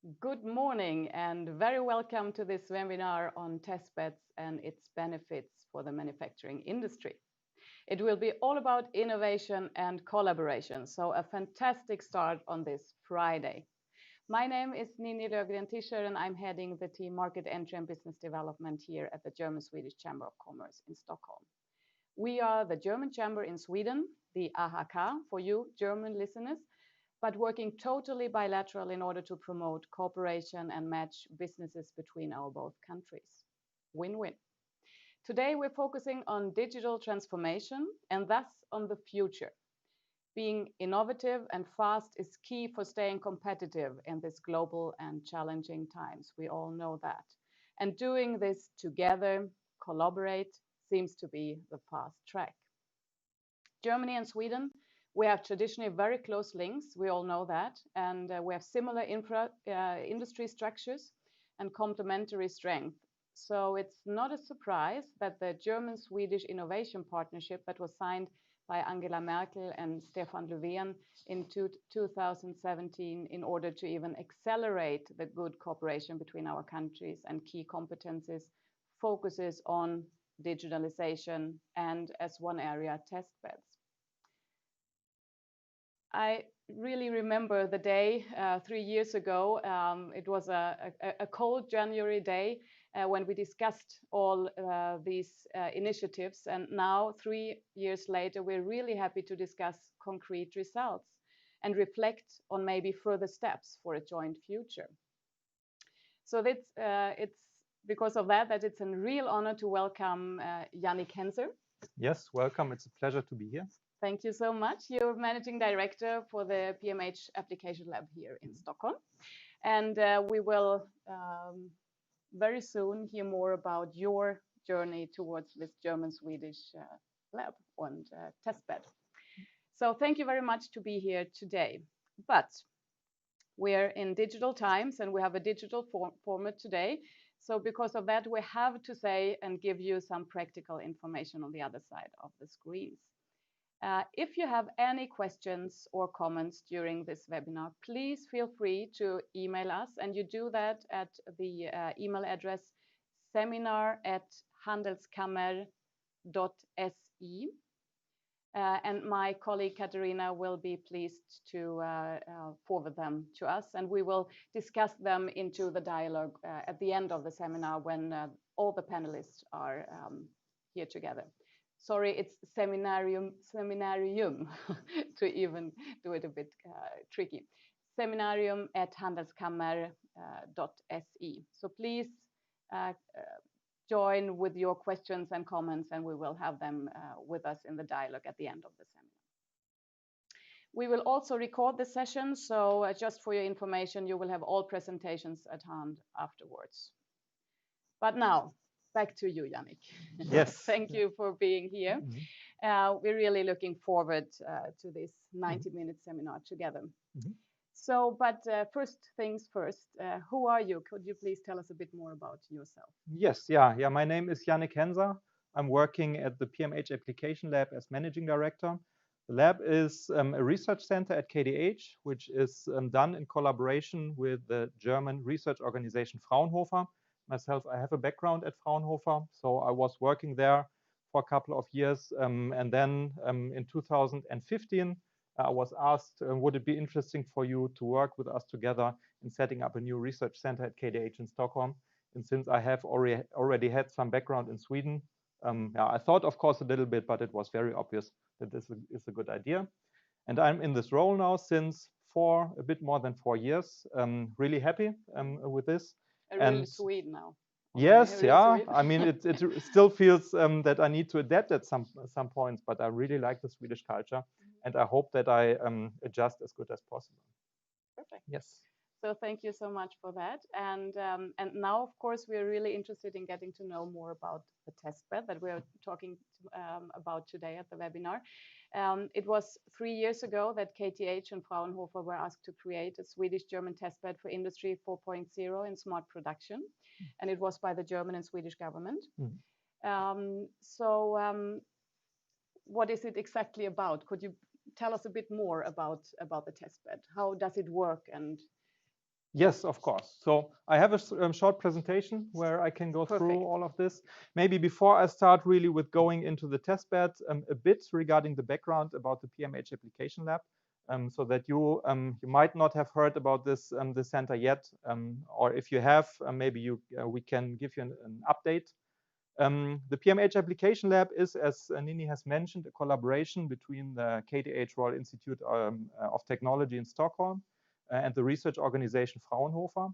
Good morning and very welcome to this webinar on testbeds and its benefits for the manufacturing industry. It will be all about innovation and collaboration, so a fantastic start on this Friday. My name is Nini Löfgren-Tischer and I'm heading the team Market Entry and Business Development here at the German-Swedish Chamber of Commerce in Stockholm. We are the German Chamber in Sweden, the AHK for you German listeners, but working totally bilateral in order to promote cooperation and match businesses between our both countries. Win-win. Today we're focusing on digital transformation and thus on the future. Being innovative and fast is key for staying competitive in this global and challenging times. We all know that. And doing this together, collaborate, seems to be the fast track. Germany and Sweden, we have traditionally very close links, we all know that, and we have similar industry structures and complementary strength. So it's not a surprise that the German-Swedish Innovation Partnership that was signed by Angela Merkel and Stefan Löfven in 2017 in order to even accelerate the good cooperation between our countries and key competencies focuses on digitalization and as one area, test beds. I really remember the day 3 years ago. It was a cold January day when we discussed all these initiatives. And now, 3 years later, we're really happy to discuss concrete results and reflect on maybe further steps for a joint future. So it's because of that it's a real honor to welcome Yannick Henser. Yes, welcome. It's a pleasure to be here. Thank you so much. You're Managing Director for the PMH Application Lab here in Stockholm. And we will very soon hear more about your journey towards this German-Swedish lab and testbed. So thank you very much to be here today. But we're in digital times and we have a digital format today. So because of that, we have to say and give you some practical information on the other side of the screens. If you have any questions or comments during this webinar, please feel free to email us, and you do that at the email address seminar@handelskammer.se. And my colleague Katarina will be pleased to forward them to us, and we will discuss them into the dialogue at the end of the seminar when all the panelists are here together. Sorry, it's seminarium to even do it a bit tricky. Seminarium@handelskammer.se. So please join with your questions and comments, and we will have them with us in the dialogue at the end of the seminar. We will also record the session, so just for your information, you will have all presentations at hand afterwards. But now, back to you, Yannick. Yes. Thank you for being here. We're really looking forward to this 90-minute seminar together. So, but first things first, who are you? Could you please tell us a bit more about yourself? Yes, yeah. My name is Yannick Henser. I'm working at the PMH Application Lab as Managing Director. The lab is a research center at KDH, which is done in collaboration with the German research organization Fraunhofer. Myself, I have a background at Fraunhofer, so I was working there for a couple of years. And then in 2015, I was asked, would it be interesting for you to work with us together in setting up a new research center at KDH in Stockholm? And since I have already had some background in Sweden, I thought, of course, a little bit, but it was very obvious that this is a good idea. And I'm in this role now since a bit more than 4 years. Really happy with this. A real Swede now. Yes, yeah. I mean, it still feels that I need to adapt at some points, but I really like the Swedish culture, and I hope that I adjust as good as possible. Perfect. Yes. So thank you so much for that. And now, of course, we're really interested in getting to know more about the testbed that we're talking about today at the webinar. It was 3 years ago that KTH and Fraunhofer were asked to create a Swedish-German testbed for Industry 4.0 in smart production. And it was by the German and Swedish government. What is it exactly about? Could you tell us a bit more about the testbed? How does it work? And Yes, of course. So I have a short presentation where I can go Perfect. through all of this. Maybe before I start really with going into the test bed, a bit regarding the background about the PMH Application Lab, so that you might not have heard about this center yet, or if you have, maybe we can give you an update. The PMH Application Lab is, as Nini has mentioned, a collaboration between the KTH Royal Institute of Technology in Stockholm and the research organization Fraunhofer.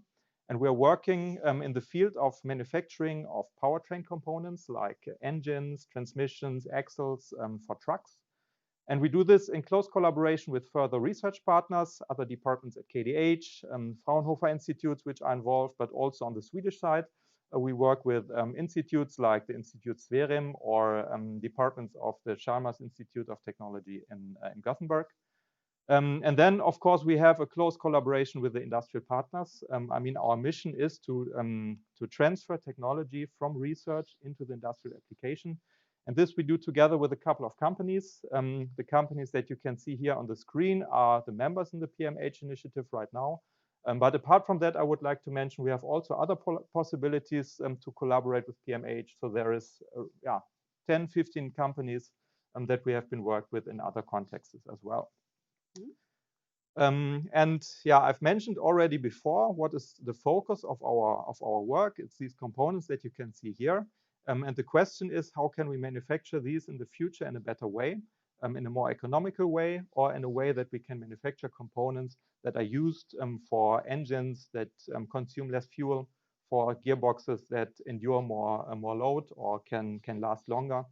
And we're working in the field of manufacturing of powertrain components like engines, transmissions, axles for trucks. And we do this in close collaboration with further research partners, other departments at KTH, Fraunhofer institutes which are involved, but also on the Swedish side. We work with institutes like the Institute Sverem or departments of the Chalmers Institute of Technology in Gothenburg. And then, of course, we have a close collaboration with the industrial partners. I mean, our mission is to transfer technology from research into the industrial application. And this we do together with a couple of companies. The companies that you can see here on the screen are the members in the PMH initiative right now. But apart from that, I would like to mention we have also other possibilities to collaborate with PMH. So there is 10, 15 companies that we have been worked with in other contexts as well. And yeah, I've mentioned already before what is the focus of our work. It's these components that you can see here. And the question is, how can we manufacture these in the future in a better way, in a more economical way, or in a way that we can manufacture components that are used for engines that consume less fuel, for gearboxes that endure more load or can last longer.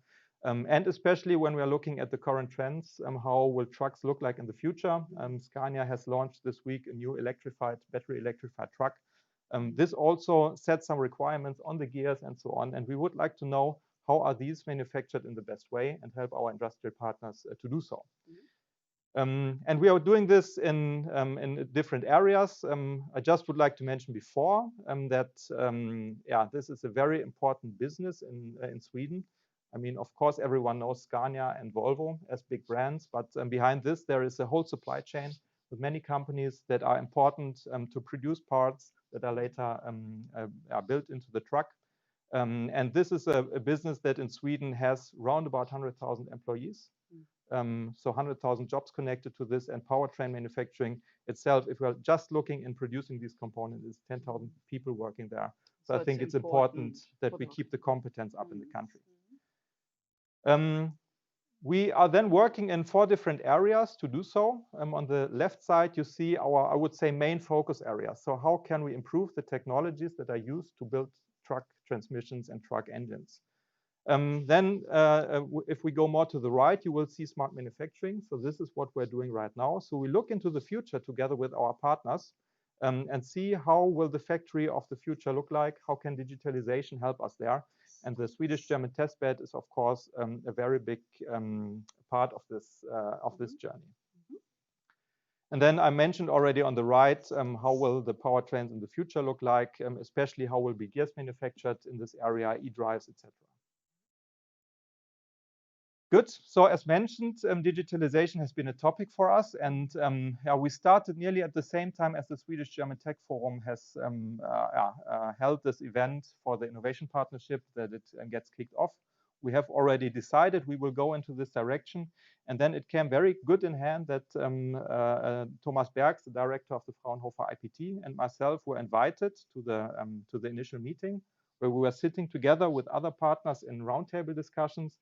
And especially when we are looking at the current trends, how will trucks look like in the future? Scania has launched this week a new battery electrified truck. This also sets some requirements on the gears and so on. And we would like to know how are these manufactured in the best way and help our industrial partners to do so. And we are doing this in different areas. I just would like to mention before that this is a very important business in Sweden. I mean, of course, everyone knows Scania and Volvo as big brands, but behind this, there is a whole supply chain with many companies that are important to produce parts that are later are built into the truck. And this is a business that in Sweden has around about 100,000 employees. So 100,000 jobs connected to this, and powertrain manufacturing itself, if we're just looking in producing these components, is 10,000 people working there. So I think it's important that we keep the competence up in the country. We are then working in 4 different areas to do so. On the left side, you see our, I would say, main focus areas. So how can we improve the technologies that are used to build truck transmissions and truck engines? Then if we go more to the right, you will see smart manufacturing. So this is what we're doing right now. So we look into the future together with our partners and see how will the factory of the future look like? How can digitalization help us there? And the Swedish-German Testbed is, of course, a very big part of this journey. And then I mentioned already on the right, how will the powertrains in the future look like, especially how will be gears manufactured in this area, e-drives, etc. Good. So as mentioned, digitalization has been a topic for us, and we started nearly at the same time as the Swedish-German Tech Forum has held this event for the innovation partnership that it gets kicked off. We have already decided we will go into this direction, and then it came very good in hand that Thomas Bergs, the director of the Fraunhofer IPT, and myself were invited to the initial meeting, where we were sitting together with other partners in roundtable discussions.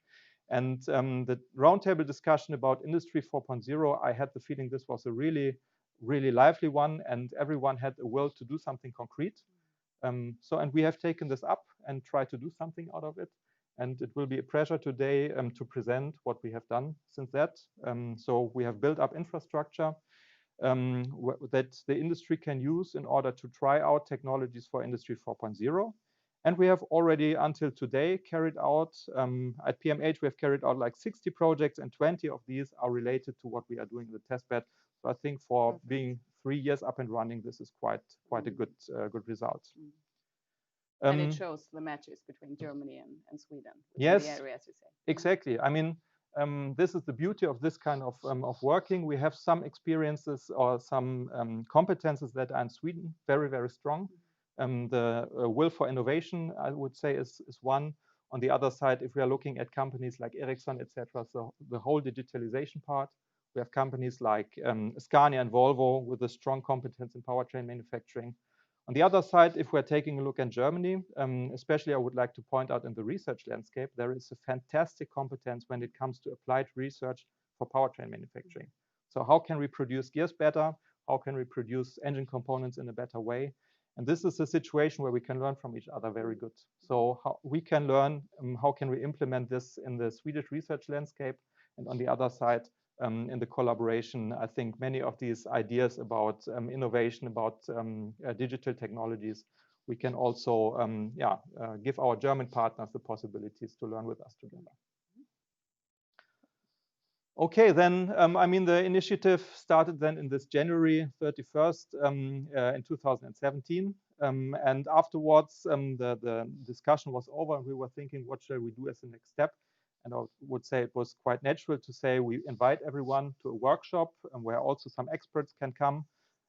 And the roundtable discussion about Industry 4.0, I had the feeling this was a really, really lively one, and everyone had a will to do something concrete. And we have taken this up and tried to do something out of it. And it will be a pleasure today to present what we have done since that. So we have built up infrastructure that the industry can use in order to try out technologies for Industry 4.0. And we have already, until today, carried out, at PMH, we have carried out like 60 projects, and 20 of these are related to what we are doing in the testbed. So I think for being 3 years up and running, this is quite a good result. And it shows the matches between Germany and Sweden. Yes, the areas you say. Exactly. I mean, This is the beauty of this kind of working. We have some experiences or some competences that are in Sweden very, very strong. The will for innovation, I would say, is one. On the other side, if we are looking at companies like Ericsson, etc., so the whole digitalization part, we have companies like Scania and Volvo with a strong competence in powertrain manufacturing. On the other side, if we're taking a look at Germany, especially I would like to point out in the research landscape, there is a fantastic competence when it comes to applied research for powertrain manufacturing. So how can we produce gears better? How can we produce engine components in a better way? And this is a situation where we can learn from each other very good. So how we can learn, how can we implement this in the Swedish research landscape? And on the other side, in the collaboration, I think many of these ideas about innovation, about digital technologies, we can also give our German partners the possibilities to learn with us together. Okay, then, I mean, the initiative started then in this January 31st in 2017. And afterwards, the discussion was over. We were thinking, what shall we do as the next step? And I would say it was quite natural to say we invite everyone to a workshop where also some experts can come.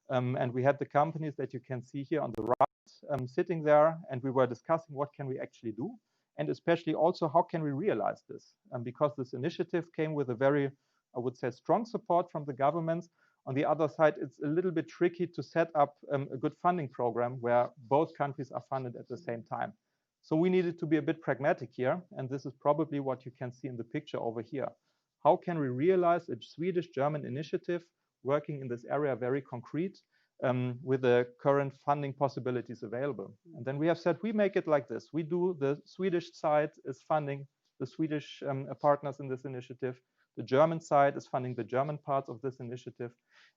And we had the companies that you can see here on the right sitting there, and we were discussing what can we actually do, and especially also how can we realize this? Because this initiative came with a very, I would say, strong support from the governments. On the other side, it's a little bit tricky to set up a good funding program where both countries are funded at the same time. So we needed to be a bit pragmatic here, and this is probably what you can see in the picture over here. How can we realize a Swedish-German initiative working in this area very concrete with the current funding possibilities available? And then we have said we make it like this. We do, the Swedish side is funding the Swedish partners in this initiative. The German side is funding the German parts of this initiative.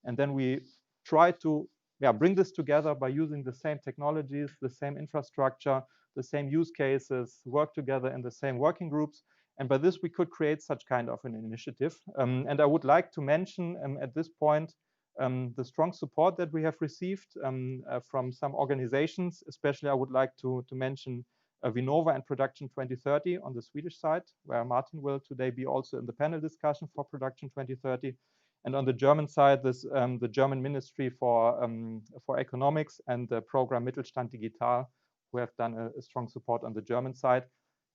And then we try to bring this together by using the same technologies, the same infrastructure, the same use cases, work together in the same working groups. And by this, we could create such kind of an initiative. And I would like to mention at this point the strong support that we have received from some organizations. Especially, I would like to mention Vinnova and Production 2030 on the Swedish side, where Martin will today be also in the panel discussion for Production 2030. And on the German side, this the German Ministry for Economics and the program Mittelstand Digital, who have done a strong support on the German side,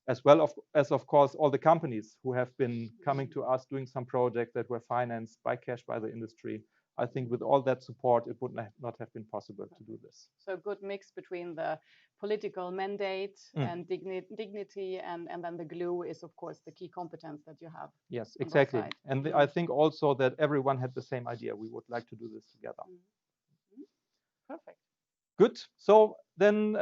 as well as, of course, all the companies who have been coming to us doing some projects that were financed by cash by the industry. I think with all that support, it would not have been possible to do this. So a good mix between the political mandate and dignity, and then the glue is, of course, the key competence that you have. Yes, exactly. And I think also that everyone had the same idea. We would like to do this together. Perfect. Good. So then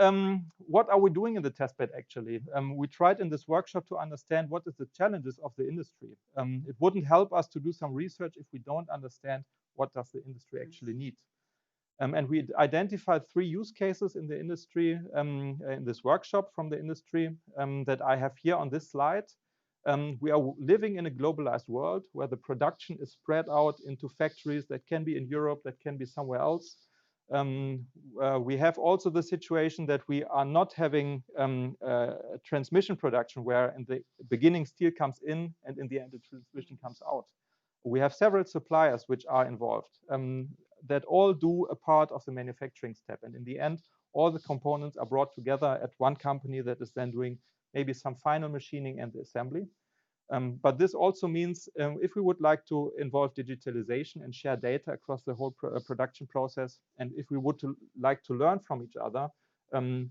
what are we doing in the testbed actually? We tried in this workshop to understand what is the challenges of the industry. It wouldn't help us to do some research if we don't understand what does the industry actually need. And we identified 3 use cases in the industry, in this workshop from the industry that I have here on this slide. We are living in a globalized world where the production is spread out into factories that can be in Europe, that can be somewhere else. We have also the situation that we are not having transmission production where in the beginning steel comes in and in the end the transmission comes out. We have several suppliers which are involved that all do a part of the manufacturing step. And in the end, all the components are brought together at one company that is then doing maybe some final machining and the assembly. But this also means if we would like to involve digitalization and share data across the whole production process, and if we would like to learn from each other,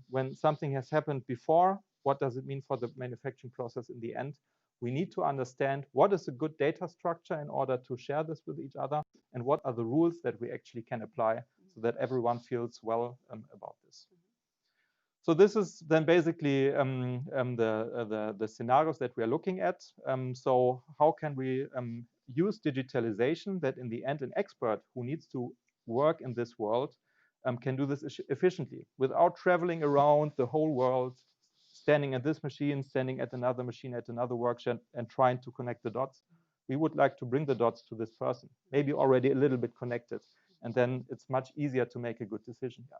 when something has happened before, what does it mean for the manufacturing process in the end? We need to understand what is a good data structure in order to share this with each other, and what are the rules that we actually can apply so that everyone feels well about this. So this is then basically the scenarios that we are looking at. So how can we use digitalization that in the end an expert who needs to work in this world can do this efficiently without traveling around the whole world, standing at this machine, standing at another machine, at another workshop, and trying to connect the dots. We would like to bring the dots to this person, maybe already a little bit connected, and then it's much easier to make a good decision here.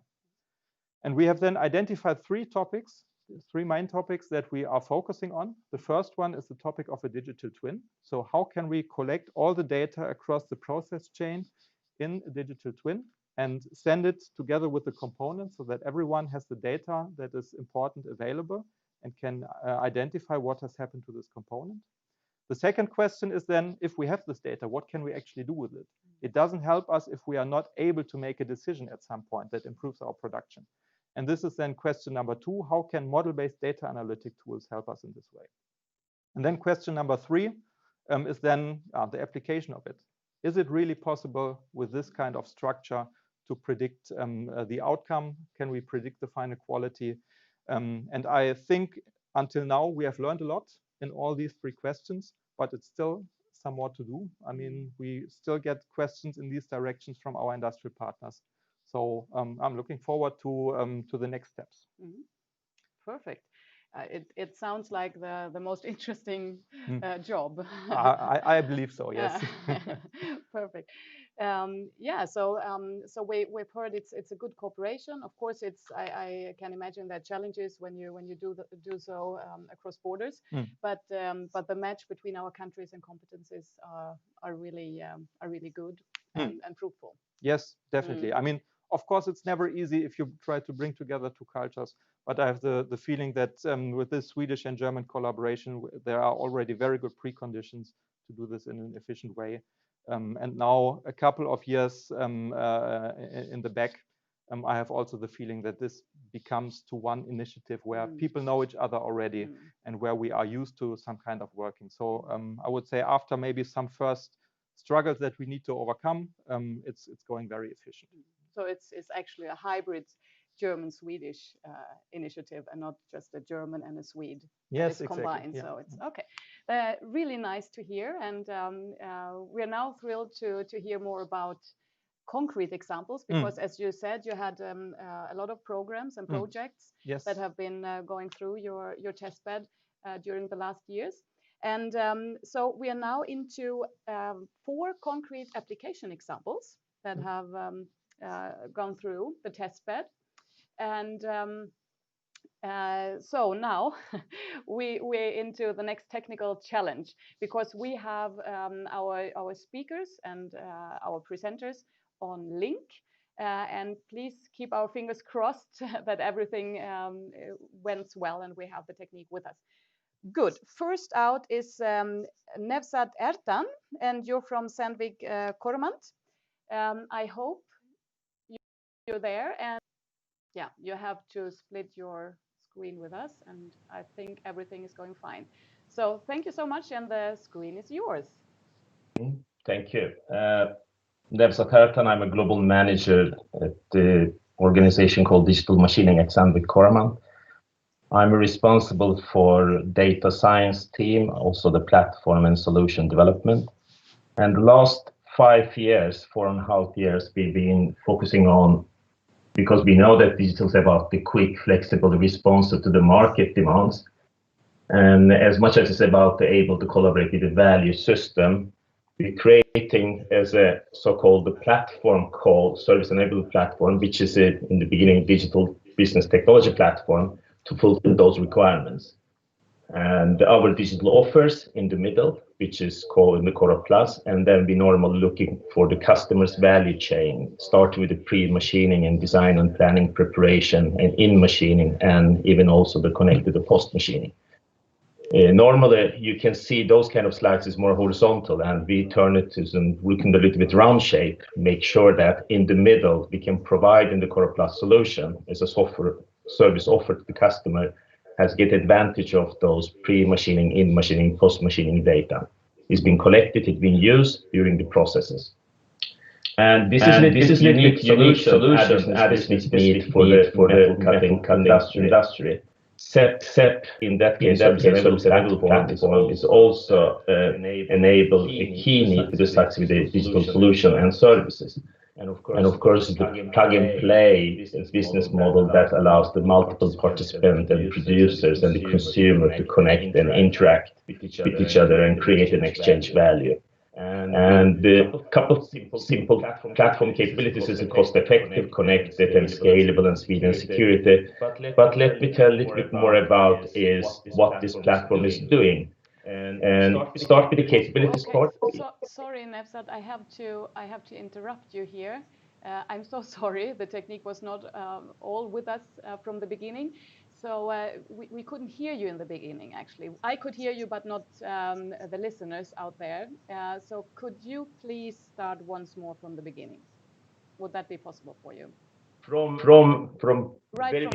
And we have then identified 3 topics three main topics that we are focusing on. The first one is the topic of a digital twin. So how can we collect all the data across the process chain in a digital twin and send it together with the components so that everyone has the data that is important available and can identify what has happened to this component. The second question is then, if we have this data, what can we actually do with it? It doesn't help us if we are not able to make a decision at some point that improves our production. And this is then question number two: how can model-based data analytic tools help us in this way? And then question number three is then the application of it. Is it really possible with this kind of structure to predict the outcome? Can we predict the final quality? And I think until now we have learned a lot in all these three questions, but it's still some more to do. I mean, we still get questions in these directions from our industrial partners. So I'm looking forward to the next steps. Mm-hmm. Perfect. It sounds like the most interesting job. I believe so. Yes. Perfect. Yeah. So we've heard it's a good cooperation. Of course, I can imagine that challenges when you do so across borders. But the match between our countries and competencies are really good and fruitful. Yes, definitely. I mean, of course, it's never easy if you try to bring together two cultures. But I have the feeling that with this Swedish and German collaboration, there are already very good preconditions to do this in an efficient way. And now, a couple of years in the back, I have also the feeling that this becomes to one initiative where people know each other already and where we are used to some kind of working. So I would say after maybe some first struggles that we need to overcome, it's going very efficient. So it's actually a hybrid German-Swedish initiative and not just a German and a Swede. Yes, exactly. Combined. Yeah. So it's okay. Really nice to hear, and we're now thrilled to hear more about concrete examples because, as you said, you had a lot of programs and projects that have been going through your testbed during the last years. And so we are now into 4 concrete application examples that have gone through the testbed. And so now we're into the next technical challenge because we have our speakers and our presenters on link. And please keep our fingers crossed that everything went well and we have the technique with us. Good. First out is Nevzat Ertan, and you're from Sandvik Coromant. I hope you're there, and yeah, you have to split your screen with us, and I think everything is going fine. So thank you so much, and the screen is yours. Thank you. Nevzat Ertan, I'm a global manager at the organization called Digital Machining at Sandvik Coromant. I'm responsible for data science team, also the platform and solution development. And the last 5 years, 4.5 years, we've been focusing on, because we know that digital is about the quick, flexible response to the market demands. And as much as it's about the able to collaborate with the value system, we're creating as a so-called platform called Service Enabled Platform, which is in the beginning digital business technology platform to fulfill those requirements. And our digital offers in the middle, which is called in the Cora Plus, and then we normally looking for the customer's value chain, starting with the pre-machining and design and planning preparation and in machining, and even also the connected to post-machining. Normally, you can see those kind of slides is more horizontal, and we turn it to some looking a little bit round shape, make sure that in the middle we can provide in the Cora Plus solution as a software service offered to the customer has get advantage of those pre-machining, in-machining, post-machining data. It's been collected, it's been used during the processes. And this is a unique solution added need for the metal cutting industry. SEP in that case, Service Enabled Platform is also enable a key need to the success with the digital solution and services. And of course, the plug-and-play business model that allows the multiple participants and producers and the consumer to connect and interact with each other and create and exchange value. And the couple of simple platform capabilities is a cost-effective, connected, and scalable and speed and security. But let me tell a little bit more about is what this platform is doing. And start with the capabilities part. Sorry, Nevzat, I have to interrupt you here. I'm so sorry. The technique was not all with us from the beginning. So we couldn't hear you in the beginning, actually. I could hear you, but not the listeners out there. So could you please start once more from the beginning? Would that be possible for you? From very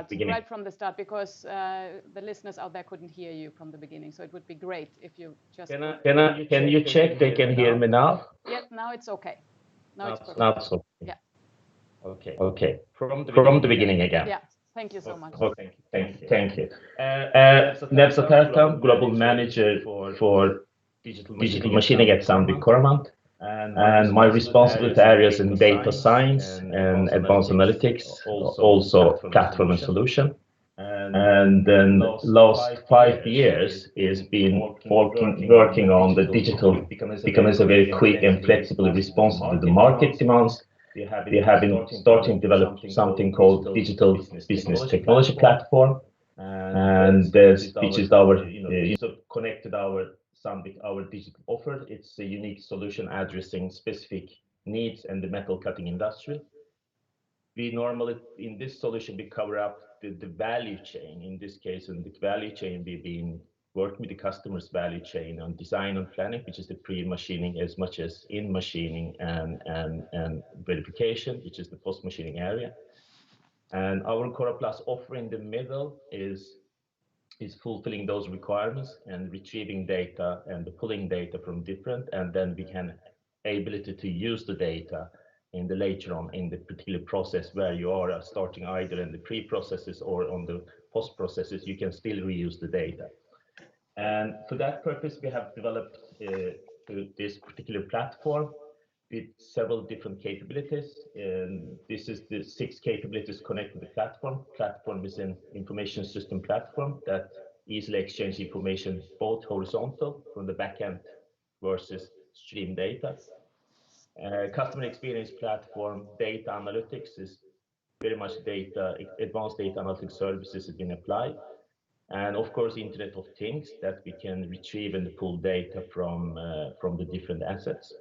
beginning. Right from the start, because the listeners out there couldn't hear you from the beginning. So it would be great if you just... Can you check they can hear me now? Yeah, now it's okay. Now it's perfect. Now it's okay. Yeah. Okay. From the beginning again. Yeah. Thank you so much. Okay. Thank you. Nils Keonig, Global Manager for Digital Machining at SwedishGerman. And my responsibility areas in data science and advanced analytics, also platform and solution. And then last 5 years is been working on the digital becoming a very quick and flexible response to the market demands. We have been starting to develop something called digital business technology platform, and which is our connected our digital offer. It's a unique solution addressing specific needs in the metal cutting industry. We normally in this solution we cover up the value chain. In this case, in the value chain, we've been working with the customer's value chain on design and planning, which is the pre-machining as much as in machining and verification, which is the post-machining area. And our Cora Plus offer in the middle is fulfilling those requirements and retrieving data and pulling data from different, and then we can ability to use the data in the later on in the particular process where you are starting either in the pre-processes or on the post-processes, you can still reuse the data. And for that purpose, we have developed this particular platform with several different capabilities. And this is the 6 capabilities connected to the platform. Platform is an information system platform that easily exchange information both horizontal from the backend versus stream data. Customer experience platform, data analytics is very much advanced data analytics services have been applied. And of course, Internet of Things that we can retrieve and pull data from the different assets.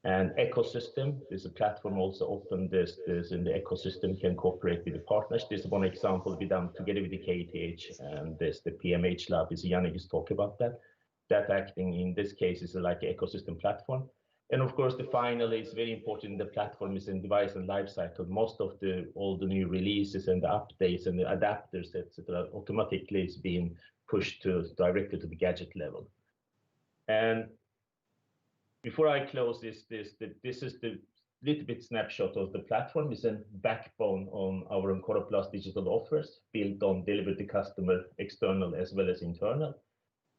And ecosystem, there's a platform also open this in the ecosystem can cooperate with the partners. This is one example we done together with the KTH and the PMH Lab is Yannick is talking about that. That acting in this case is like an ecosystem platform. And of course, the final is very important. The platform is in device and lifecycle. Most of all the new releases and the updates and the adapters, etc., automatically is being pushed directly to the gadget level. And before I close this is the little bit snapshot of the platform. Is a backbone on our Cora Plus digital offers built on delivered to customer external as well as internal.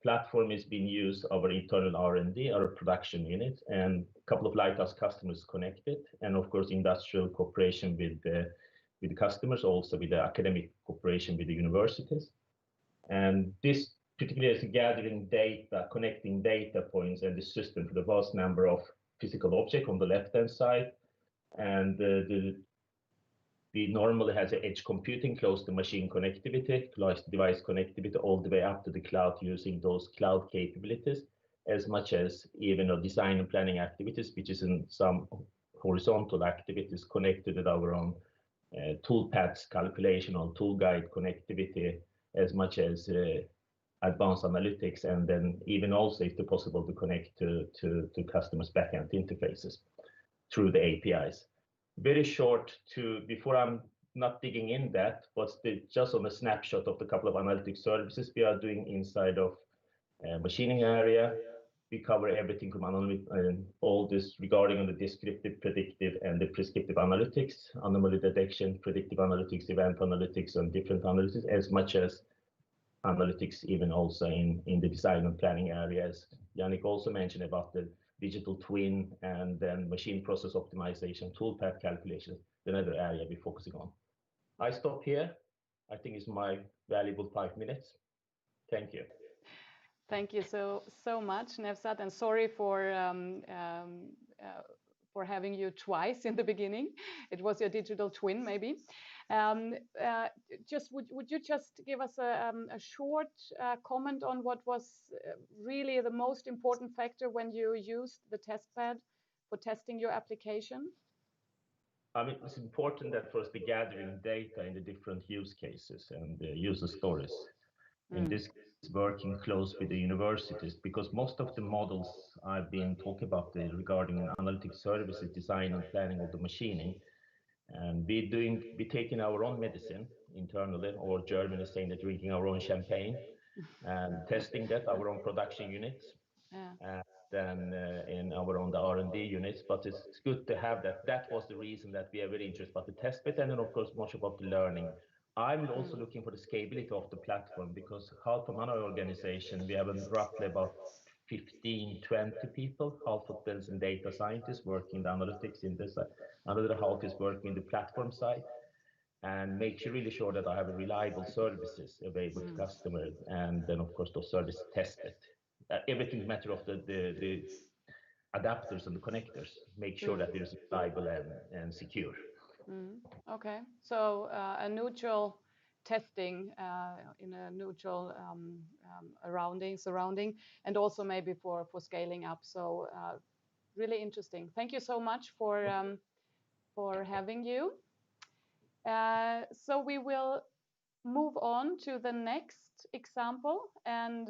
Platform is being used our internal R&D, our production unit, and a couple of lighthouse customers connected, and of course industrial cooperation with the customers, also with the academic cooperation with the universities. And this particularly is gathering data, connecting data points and the system for the vast number of physical objects on the left-hand side, and we normally has an edge computing close to machine connectivity, close to device connectivity, all the way up to the cloud using those cloud capabilities, as much as even design and planning activities, which is in some horizontal activities connected with our own toolpaths calculation on tool guide connectivity, as much as advanced analytics, and then even also if it's possible to connect to customers' backend interfaces through the APIs. Very short before I'm not digging in that, but just on a snapshot of the couple of analytic services we are doing inside of machining area. We cover everything from all this regarding on the descriptive, predictive, and the prescriptive analytics, anomaly detection, predictive analytics, event analytics, and different analytics, as much as analytics even also in the design and planning areas. Yannick also mentioned about the digital twin and then machine process optimization, toolpath calculation, another area we're focusing on. I stop here. I think it's my valuable 5 minutes. Thank you. Thank you so much, Nevzat, and sorry for having you twice in the beginning. It was your digital twin, maybe. Just would you just give us a short comment on what was really the most important factor when you used the testbed for testing your application? I mean, it's important that first be gathering data in the different use cases and user stories. In this case, working close with the universities, because most of the models I've been talking about regarding analytic services, design and planning of the machining, and we taking our own medicine internally, or Germany saying that drinking our own champagne, and testing that our own production units. Yeah. Then in our own R&D units, but it's good to have that. That was the reason that we are very interested about the test bed, and then of course much about the learning. I'm also looking for the scalability of the platform, because half of my organization, we have roughly about 15, 20 people, half of them is data scientists working in the analytics in this, another half is working in the platform side, and make really sure that I have reliable services available to customers, and then of course those services tested. Everything matter of the adapters and the connectors, make sure that it's reliable and secure. Okay, so a neutral testing in a neutral surrounding, and also maybe for scaling up. So really interesting. Thank you so much for having you. So we will move on to the next example, and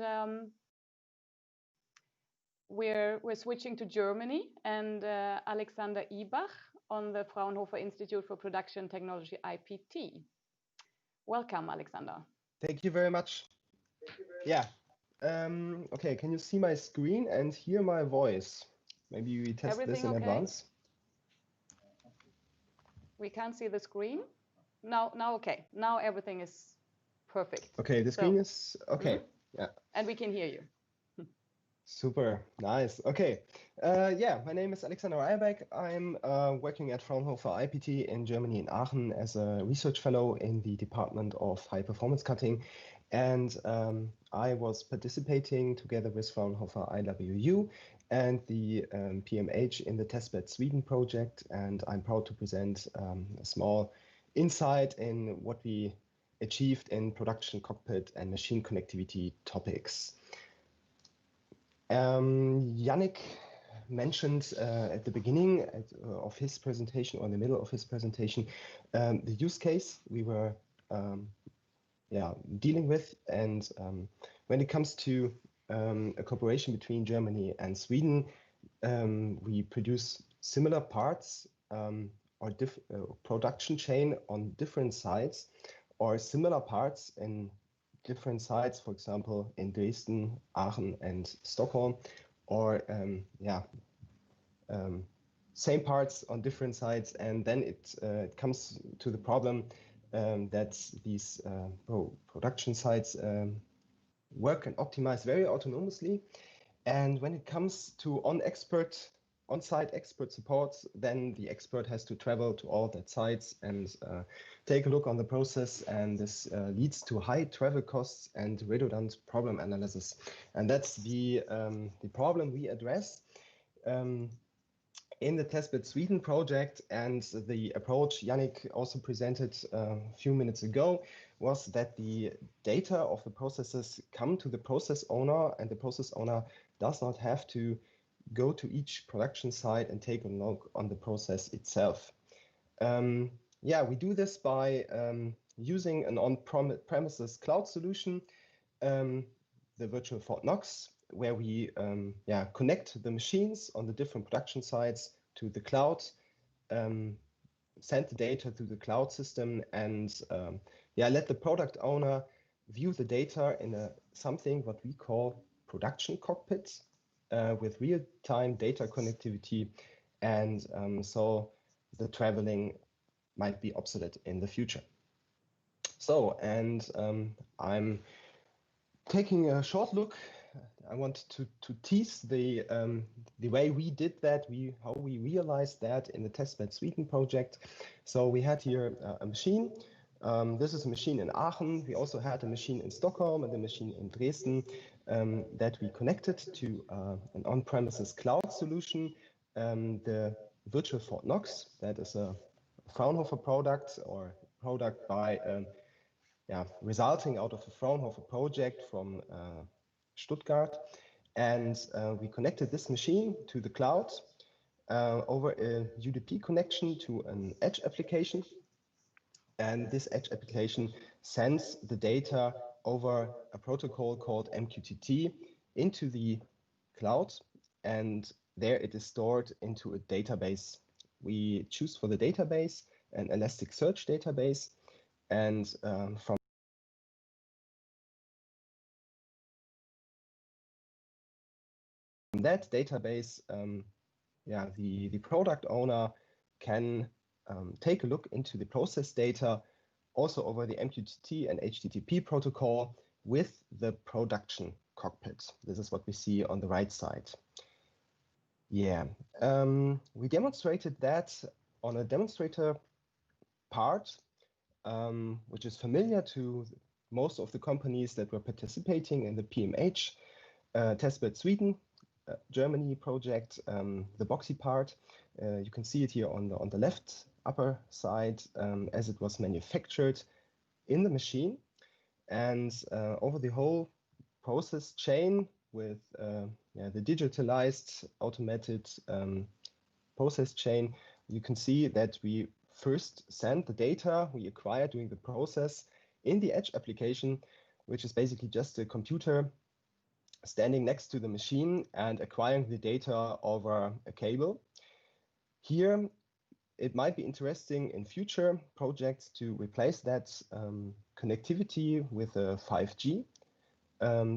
we're switching to Germany, and Alexander Ibach on the Fraunhofer Institute for Production Technology, IPT. Welcome, Alexander. Thank you very much. Yeah. Okay, can you see my screen and hear my voice? Maybe we test this in advance. We can't see the screen. Now okay. Now everything is perfect. Okay, the screen is okay. Yeah. And we can hear you. Super, nice. Okay, yeah, my name is Alexander Ibach. I'm working at Fraunhofer IPT in Germany, in Aachen, as a research fellow in the Department of High Performance Cutting. And I was participating together with Fraunhofer IWU and the PMH in the Testbed Sweden project. And I'm proud to present a small insight in what we achieved in production cockpit and machine connectivity topics. Yannick mentioned at the beginning of his presentation, or in the middle of his presentation, the use case we were dealing with. And when it comes to a cooperation between Germany and Sweden, we produce similar parts or production chain on different sites, or similar parts in different sites, for example, in Dresden, Aachen, and Stockholm, or same parts on different sites. And then it comes to the problem that these production sites work and optimize very autonomously. And when it comes to on-site expert support, then the expert has to travel to all that sites and take a look on the process, and this leads to high travel costs and redundant problem analysis. And that's the problem we address in the Testbed Sweden project. And the approach Yannick also presented a few minutes ago was that the data of the processes come to the process owner, and the process owner does not have to go to each production site and take a look on the process itself. We do this by using an on-premises cloud solution, the virtual Fort Knox, where we connect the machines on the different production sites to the cloud, send the data to the cloud system, and let the product owner view the data in something what we call production cockpits, with real-time data connectivity, and so the traveling might be obsolete in the future. So, and I'm taking a short look. I want to tease the way we did that, how we realized that in the Testbed Sweden project. So we had here a machine This is a machine in Aachen. We also had a machine in Stockholm and a machine in Dresden that we connected to an on-premises cloud solution. The virtual Fort Knox, that is a Fraunhofer product or product by resulting out of a Fraunhofer project from Stuttgart. And we connected this machine to the cloud over a UDP connection to an edge application. And this edge application sends the data over a protocol called MQTT into the cloud, and there it is stored into a database. We choose for the database an Elasticsearch database, and from that database, the product owner can take a look into the process data also over the MQTT and HTTP protocol with the production cockpit. This is what we see on the right side. We demonstrated that on a demonstrator part, which is familiar to most of the companies that were participating in the PMH Testbed Sweden Germany project, the boxy part. You can see it here on the left upper side as it was manufactured in the machine, and over the whole process chain with the digitalized automated process chain, you can see that we first send the data we acquired during the process in the edge application, which is basically just a computer standing next to the machine and acquiring the data over a cable. Here, it might be interesting in future projects to replace that connectivity with a 5G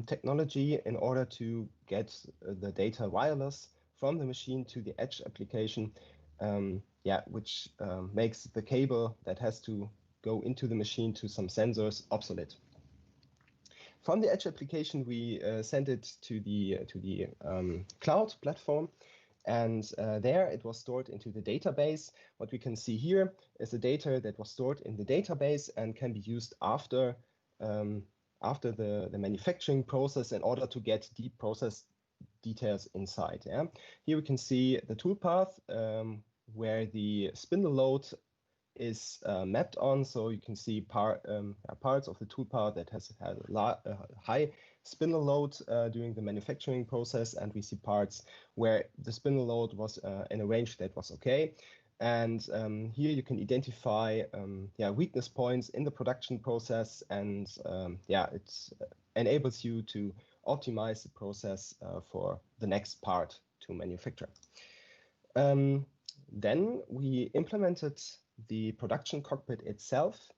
technology in order to get the data wireless from the machine to the edge application, which makes the cable that has to go into the machine to some sensors obsolete. From the edge application, we sent it to the cloud platform, and there it was stored into the database. What we can see here is the data that was stored in the database and can be used after the manufacturing process in order to get deep process details inside. Here we can see the toolpath where the spindle load is mapped on, so you can see parts of the toolpath that has had a high spindle load during the manufacturing process, and we see parts where the spindle load was in a range that was okay. And here you can identify weakness points in the production process, and it enables you to optimize the process for the next part to manufacture. Then we implemented the production cockpit itself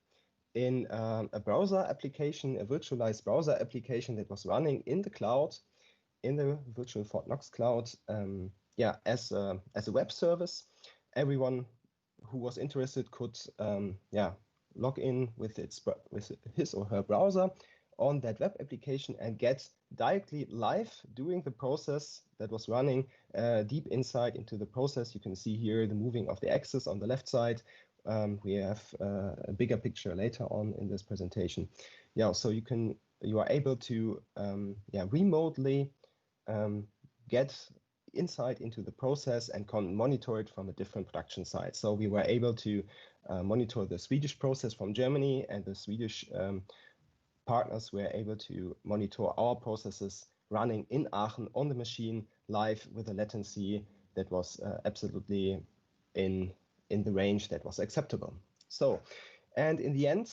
in a browser application, a virtualized browser application that was running in the cloud, in the virtual Fort Knox cloud, as a web service. Everyone who was interested could log in with his or her browser on that web application and get directly live doing the process that was running deep insight into the process. You can see here the moving of the axis on the left side. We have a bigger picture later on in this presentation. So you are able to remotely get insight into the process and can monitor it from a different production site. So we were able to monitor the Swedish process from Germany, and the Swedish partners were able to monitor our processes running in Aachen on the machine live with a latency that was absolutely in the range that was acceptable. So, and in the end,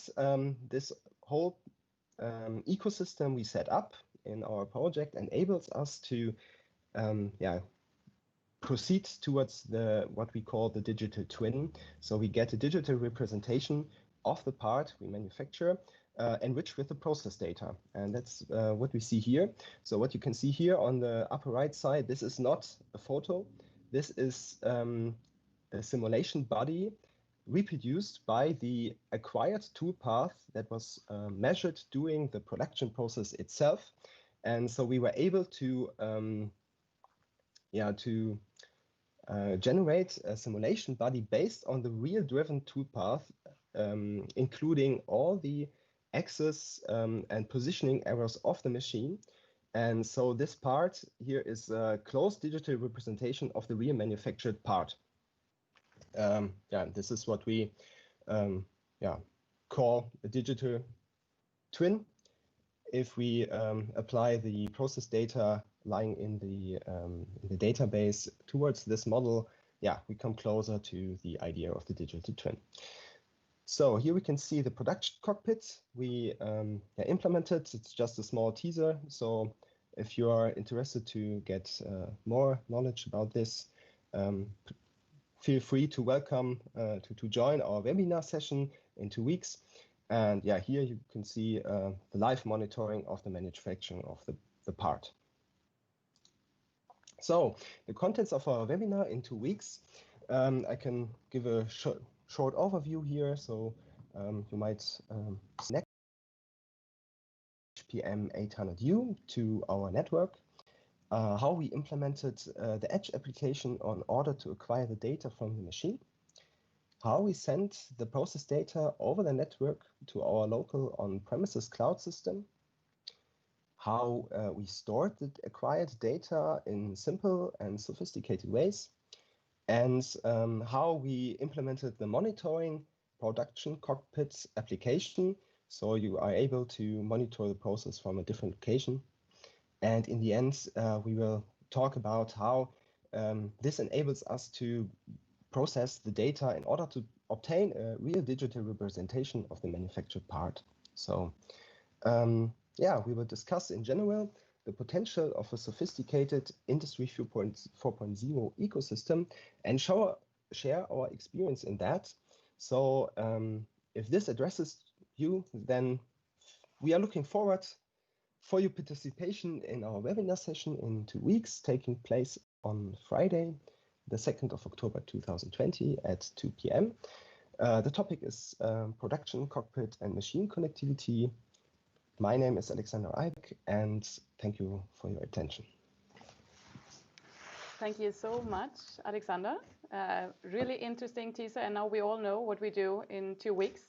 this whole ecosystem we set up in our project enables us to proceed towards what we call the digital twin. So we get a digital representation of the part we manufacture, enriched with the process data. And that's what we see here. So what you can see here on the upper right side, this is not a photo. This is a simulation body reproduced by the acquired toolpath that was measured during the production process itself. And so we were able to generate a simulation body based on the real driven toolpath including all the access and positioning errors of the machine. And so this part here is a close digital representation of the real manufactured part. This is what we call a digital twin. If we apply the process data lying in the database towards this model, we come closer to the idea of the digital twin. So here we can see the production cockpit we implemented. It's just a small teaser. So if you are interested to get more knowledge about this, feel free to welcome to join our webinar session in 2 weeks. And here you can see the live monitoring of the manufacturing of the part. So the contents of our webinar in 2 weeks, I can give a short overview here. So you might connect HPM 800U to our network, how we implemented the Edge application in order to acquire the data from the machine, how we sent the process data over the network to our local on-premises cloud system, how we stored the acquired data in simple and sophisticated ways, and how we implemented the monitoring production cockpit application, so you are able to monitor the process from a different location. And in the end, we will talk about how this enables us to process the data in order to obtain a real digital representation of the manufactured part. So we will discuss in general the potential of a sophisticated Industry 4.0 ecosystem and share our experience in that. So if this addresses you, then we are looking forward for your participation in our webinar session in 2 weeks, taking place on Friday, the 2nd of October 2020 at 2 p.m. The topic is production, cockpit, and machine connectivity. My name is Alexander Eibig, and thank you for your attention. Thank you so much, Alexander. Really interesting teaser, and now we all know what we do in 2 weeks.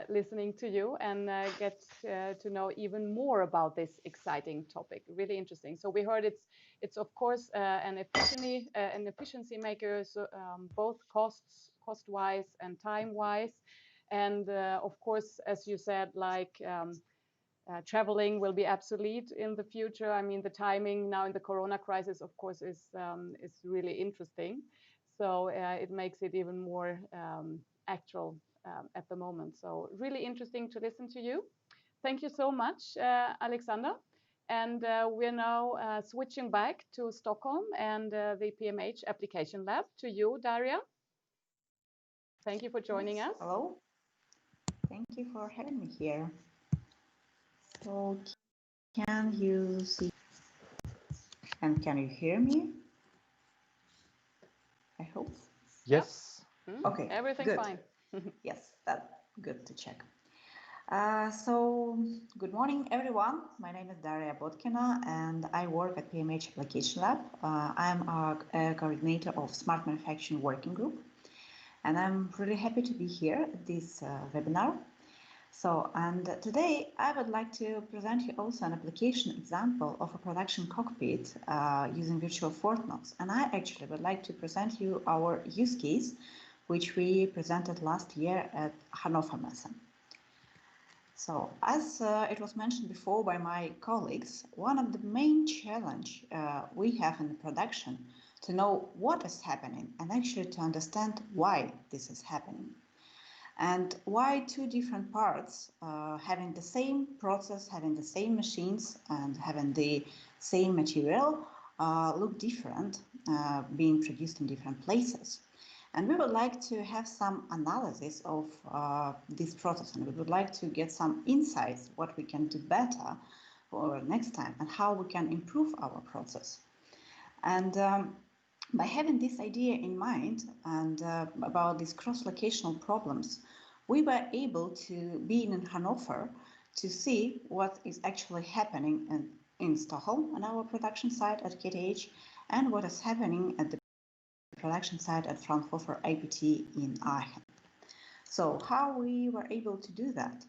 Listening to you and get to know even more about this exciting topic. Really interesting. So we heard it's of course an efficiency maker, so, both cost-wise and time-wise, and of course, as you said, like traveling will be obsolete in the future. I mean, the timing now in the Corona crisis, of course, is really interesting. So it makes it even more actual at the moment. So really interesting to listen to you. Thank you so much, Alexander. And we're now switching back to Stockholm and the PMH Application Lab. To you, Daria. Thank you for joining us. Hello. Thank you for having me here. So can you see and can you hear me? I hope. Yes. Yep. Okay. Everything good. fine. Yes, that's good to check. So good morning, everyone. My name is Daria Botkina, and I work at PMH Application Lab. I'm a coordinator of Smart Manufacturing Working Group, and I'm really happy to be here at this webinar. So, and today I would like to present you also an application example of a production cockpit using virtual fork nodes. And I actually would like to present you our use case, which we presented last year at Hannover Messe. So, as it was mentioned before by my colleagues, one of the main challenge we have in the production to know what is happening and actually to understand why this is happening. And why two different parts, having the same process, having the same machines, and having the same material, look different, being produced in different places. And we would like to have some analysis of this process, and we would like to get some insights what we can do better for next time and how we can improve our process. And by having this idea in mind and about these cross-locational problems, we were able to be in Hannover to see what is actually happening in Stockholm on our production site at KTH and what is happening at the production site at Fraunhofer IPT in Aachen. So how we were able to do that?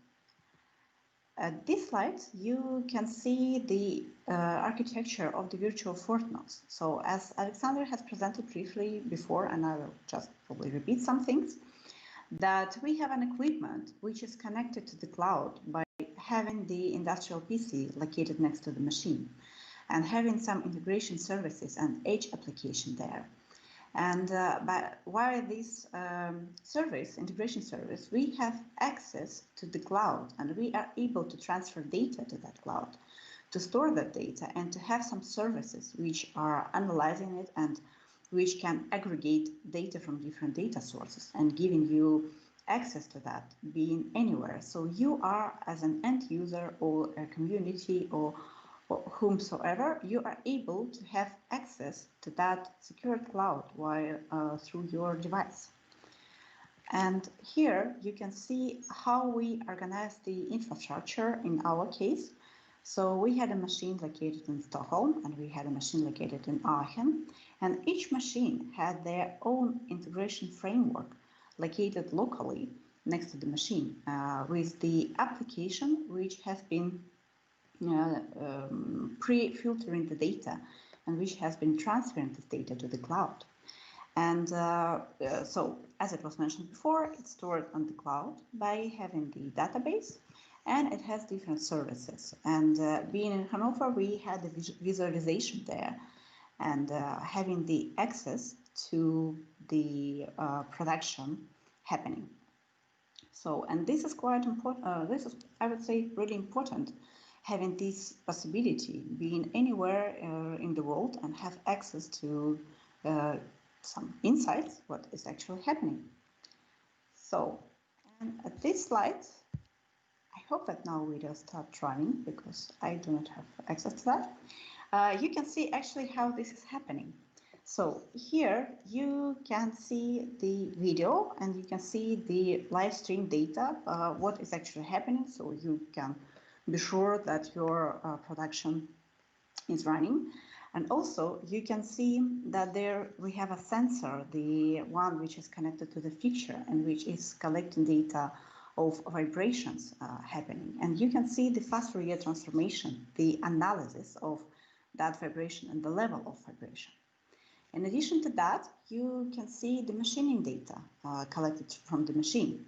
At this slide, you can see the architecture of the virtual force nodes. So as Alexander has presented briefly before, and I will just probably repeat some things, that we have an equipment which is connected to the cloud by having the industrial PC located next to the machine and having some integration services and edge application there. And via this integration service, we have access to the cloud and we are able to transfer data to that cloud, to store that data and to have some services which are analyzing it and which can aggregate data from different data sources and giving you access to that being anywhere. So you are, as an end user or a community or whomsoever, you are able to have access to that secured cloud while through your device. And here you can see how we organize the infrastructure in our case. So we had a machine located in Stockholm and we had a machine located in Aachen, and each machine had their own integration framework located locally next to the machine with the application which has been pre-filtering the data and which has been transferring this data to the cloud. And so, as it was mentioned before, it's stored on the cloud by having the database, and it has different services. And being in Fraunhofer, we had the visualization there and having the access to the production happening. So, and this is quite important. This is, I would say, really important, having this possibility, being anywhere in the world and have access to some insights, what is actually happening. So, and at this slide, I hope that now we will start running because I do not have access to that. You can see actually how this is happening. So here you can see the video and you can see the live stream data, what is actually happening. So you can be sure that your production is running. And also you can see that there we have a sensor, the one which is connected to the fixture and which is collecting data of vibrations happening. And you can see the fast Fourier transformation, the analysis of that vibration and the level of vibration. In addition to that, you can see the machining data collected from the machine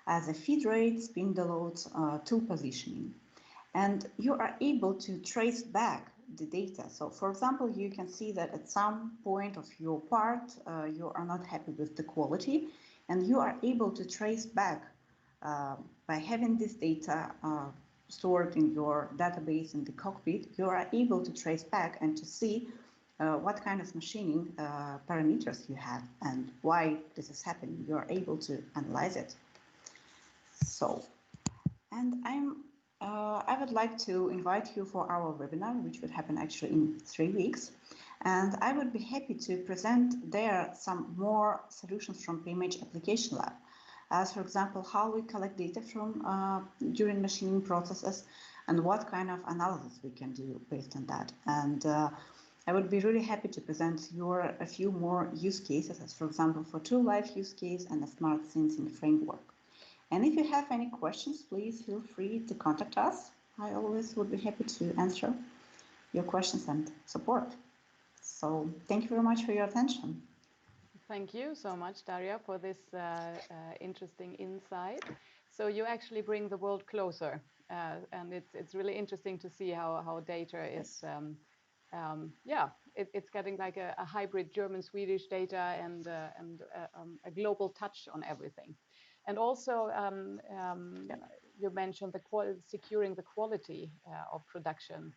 as a feed rate, spindle loads, tool positioning. And you are able to trace back the data. So for example, you can see that at some point of your part, you are not happy with the quality, and you are able to trace back by having this data stored in your database in the cockpit. You are able to trace back and to see what kind of machining parameters you have and why this is happening. You are able to analyze it. So, and I would like to invite you for our webinar, which would happen actually in 3 weeks. And I would be happy to present there some more solutions from PMH Application Lab. As for example, how we collect data from during machining processes and what kind of analysis we can do based on that. And I would be really happy to present a few more use cases, as for example, for tool life use case and a smart sensing framework. And if you have any questions, please feel free to contact us. I always would be happy to answer your questions and support. So thank you very much for your attention. Thank you so much, Daria, for this interesting insight. So you actually bring the world closer, and it's really interesting to see how data is, it's getting like a hybrid German-Swedish data and a global touch on everything. And also, you mentioned securing the quality of production,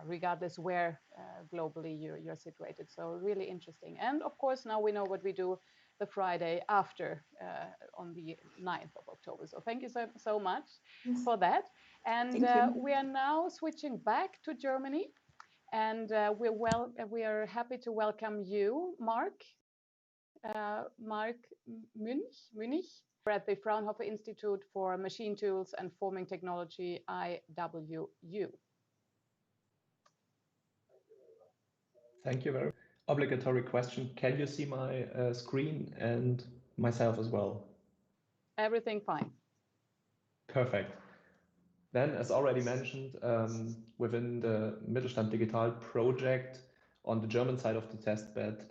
regardless where globally you're situated. So really interesting. And of course, now we know what we do the Friday after on the 9th of October. So thank you so much for that. And we are now switching back to Germany. And we are happy to welcome you, Mark Münch. We're at the Fraunhofer Institute for Machine Tools and Forming Technology, IWU. Thank you very much. Obligatory question. Can you see my screen and myself as well? everything fine. Perfect. Then, as already mentioned, within the Mittelstand Digital project, on the German side of the testbed,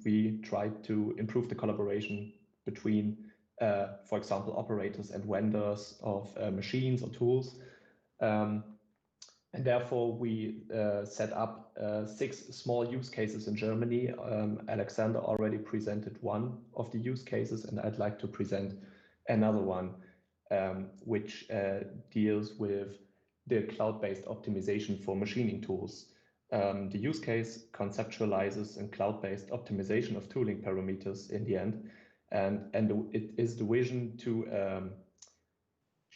we tried to improve the collaboration between, for example, operators and vendors of machines or tools. And therefore, we set up 6 small use cases in Germany. Alexander already presented one of the use cases, and I'd like to present another one, which deals with the cloud-based optimization for machining tools. The use case conceptualizes a cloud-based optimization of tooling parameters in the end, and it is the vision to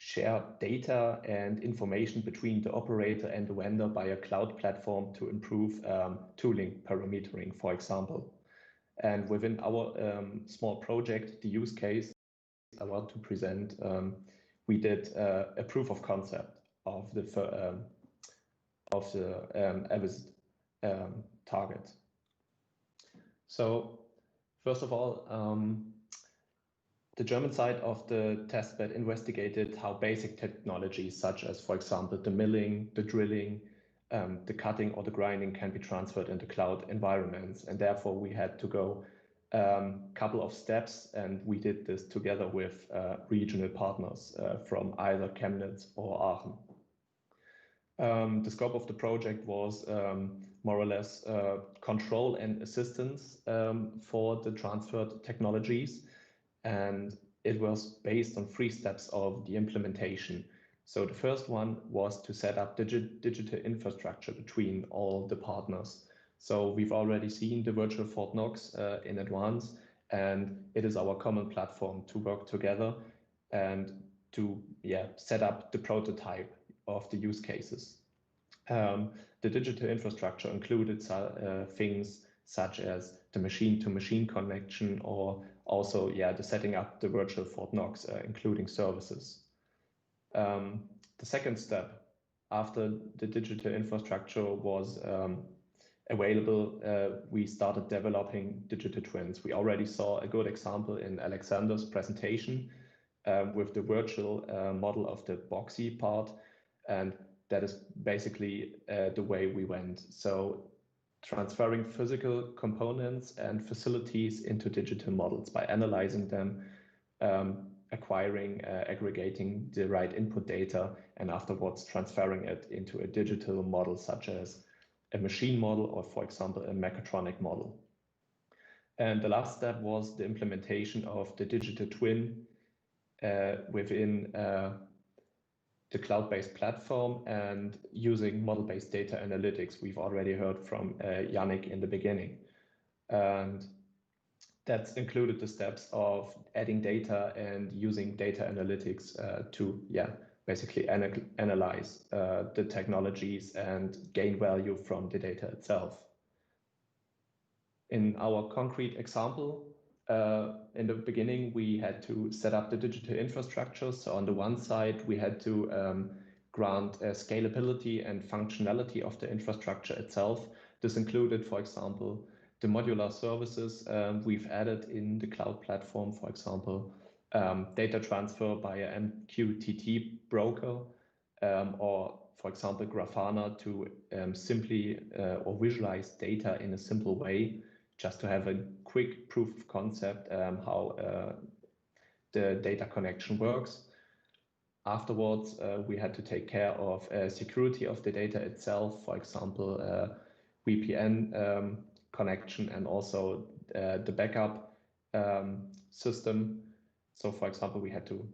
share data and information between the operator and the vendor by a cloud platform to improve tooling parametering, for example. And within our small project, the use case I want to present, we did a proof of concept of the Avis target. So first of all, the German side of the testbed investigated how basic technologies such as, for example, the milling, the drilling, the cutting or the grinding can be transferred into cloud environments. And therefore we had to go a couple of steps, and we did this together with regional partners from either Chemnitz or Aachen. The scope of the project was more or less control and assistance for the transferred technologies. And it was based on 3 steps of the implementation. So the first one was to set up digital infrastructure between all the partners. So we've already seen the virtual Fort Knox in advance, and it is our common platform to work together and to set up the prototype of the use cases. The digital infrastructure included things such as the machine-to-machine connection, or also the setting up the virtual Fort Knox, including services. The second step, after the digital infrastructure was available, we started developing digital twins. We already saw a good example in Alexander's presentation with the virtual model of the boxy part, and that is basically the way we went. So transferring physical components and facilities into digital models by analyzing them, acquiring, aggregating the right input data, and afterwards transferring it into a digital model such as a machine model or, for example, a mechatronic model. And the last step was the implementation of the digital twin within the cloud-based platform and using model-based data analytics. We've already heard from Yannick in the beginning. And that's included the steps of adding data and using data analytics to basically analyze the technologies and gain value from the data itself. In our concrete example, in the beginning, we had to set up the digital infrastructure. So on the one side, we had to grant scalability and functionality of the infrastructure itself. This included, for example, the modular services we've added in the cloud platform, for example, data transfer by an MQTT broker, or, for example, Grafana to simply or visualize data in a simple way, just to have a quick proof of concept how the data connection works. Afterwards, we had to take care of security of the data itself, for example, VPN connection, and also the backup system. So, for example, we had to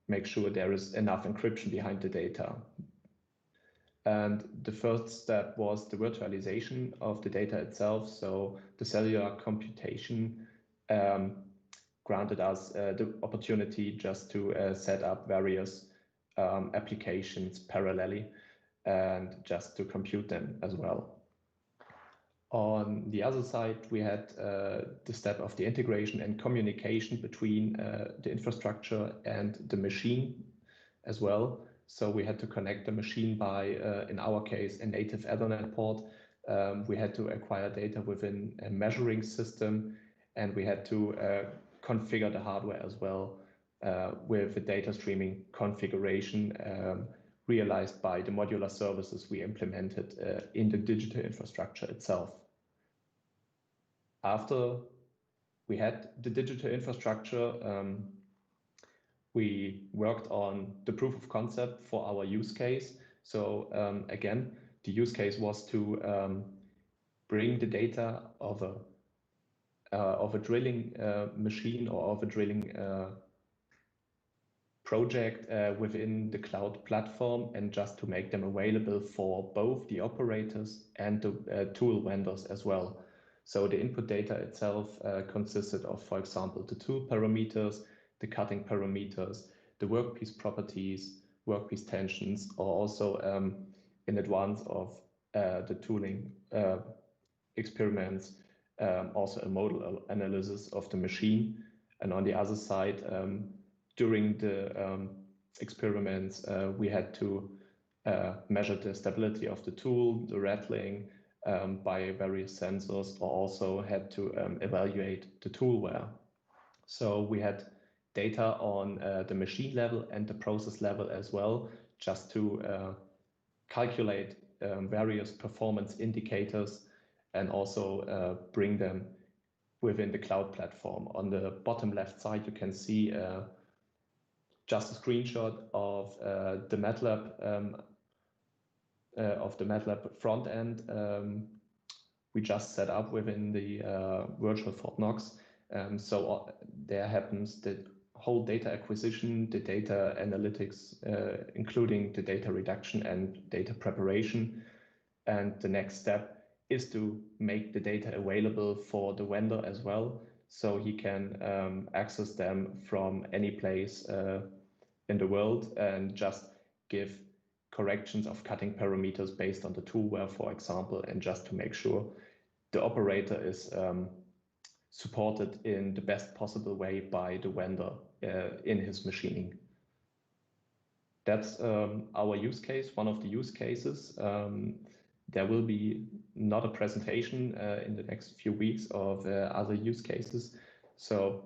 make sure there is enough encryption behind the data. And the first step was the virtualization of the data itself. So the cellular computation granted us the opportunity just to set up various applications parallelly and just to compute them as well. On the other side, we had the step of the integration and communication between the infrastructure and the machine as well. So we had to connect the machine by, in our case, a native Ethernet port. We had to acquire data within a measuring system, and we had to configure the hardware as well with a data streaming configuration realized by the modular services we implemented in the digital infrastructure itself. After we had the digital infrastructure, we worked on the proof of concept for our use case. So again, the use case was to bring the data of a drilling machine or of a drilling project within the cloud platform, and just to make them available for both the operators and the tool vendors as well. So the input data itself consisted of, for example, the tool parameters, the cutting parameters, the workpiece properties, workpiece tensions, or also in advance of the tooling experiments, also a model analysis of the machine. And on the other side, during the experiments, we had to measure the stability of the tool, the rattling by various sensors, or also had to evaluate the tool wear. So we had data on the machine level and the process level as well, just to calculate various performance indicators and also bring them within the cloud platform. On the bottom left side, you can see just a screenshot of the MATLAB front end we just set up within the virtual Fort Knox. So there happens the whole data acquisition, the data analytics, including the data reduction and data preparation. And the next step is to make the data available for the vendor as well, so he can access them from any place in the world and just give corrections of cutting parameters based on the tool wear, for example, and just to make sure the operator is supported in the best possible way by the vendor in his machining. That's our use case, one of the use cases. There will be not a presentation in the next few weeks of other use cases. So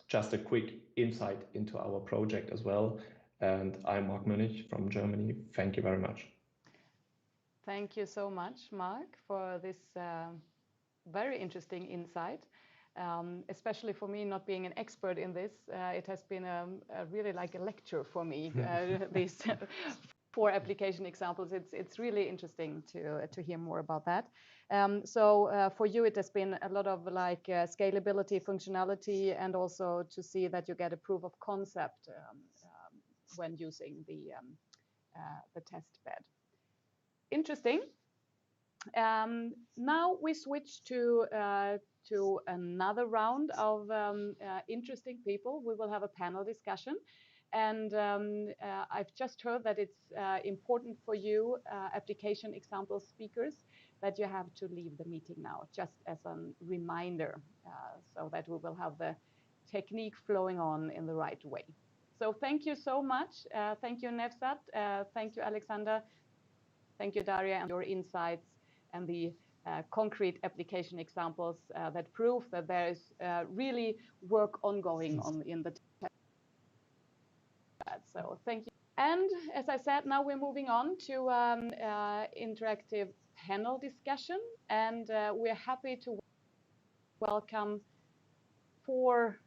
just a quick insight into our project as well. And I'm Mark Münich from Germany. Thank you very much. Thank you so much, Mark, for this very interesting insight. Especially for me, not being an expert in this, it has been a really like a lecture for me, these 4 application examples. It's really interesting to hear more about that. So for you, it has been a lot of like scalability, functionality, and also to see that you get a proof of concept when using the test bed. Interesting. Now we switch to another round of interesting people. We will have a panel discussion. And I've just heard that it's important for you, application example speakers, that you have to leave the meeting now, just as a reminder, so that we will have the technique flowing on in the right way. So thank you so much. Thank you, Nevzat. Thank you, Alexander. Thank you, Daria, and your insights and the concrete application examples that prove that there is really work ongoing in the test. So thank you. And as I said, now we're moving on to interactive panel discussion, and we're happy to welcome 4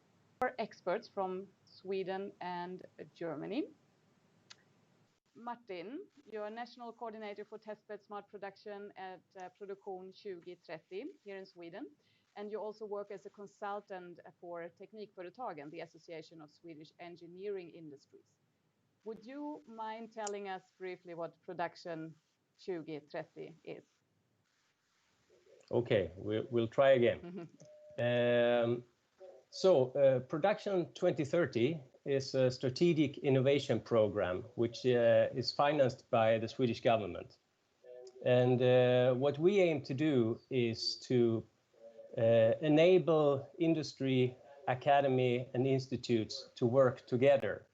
experts from Sweden and Germany. Martin, you're National Coordinator for Testbed Smart Production at Produktion 2030 here in Sweden. And you also work as a consultant for Teknikföretagen, the Association of Swedish Engineering Industries. Would you mind telling us briefly what Production 2030 is? Okay, we'll try again. Production 2030 is a strategic innovation program which is financed by the Swedish government. And what we aim to do is to enable industry, academy, and institutes to work together,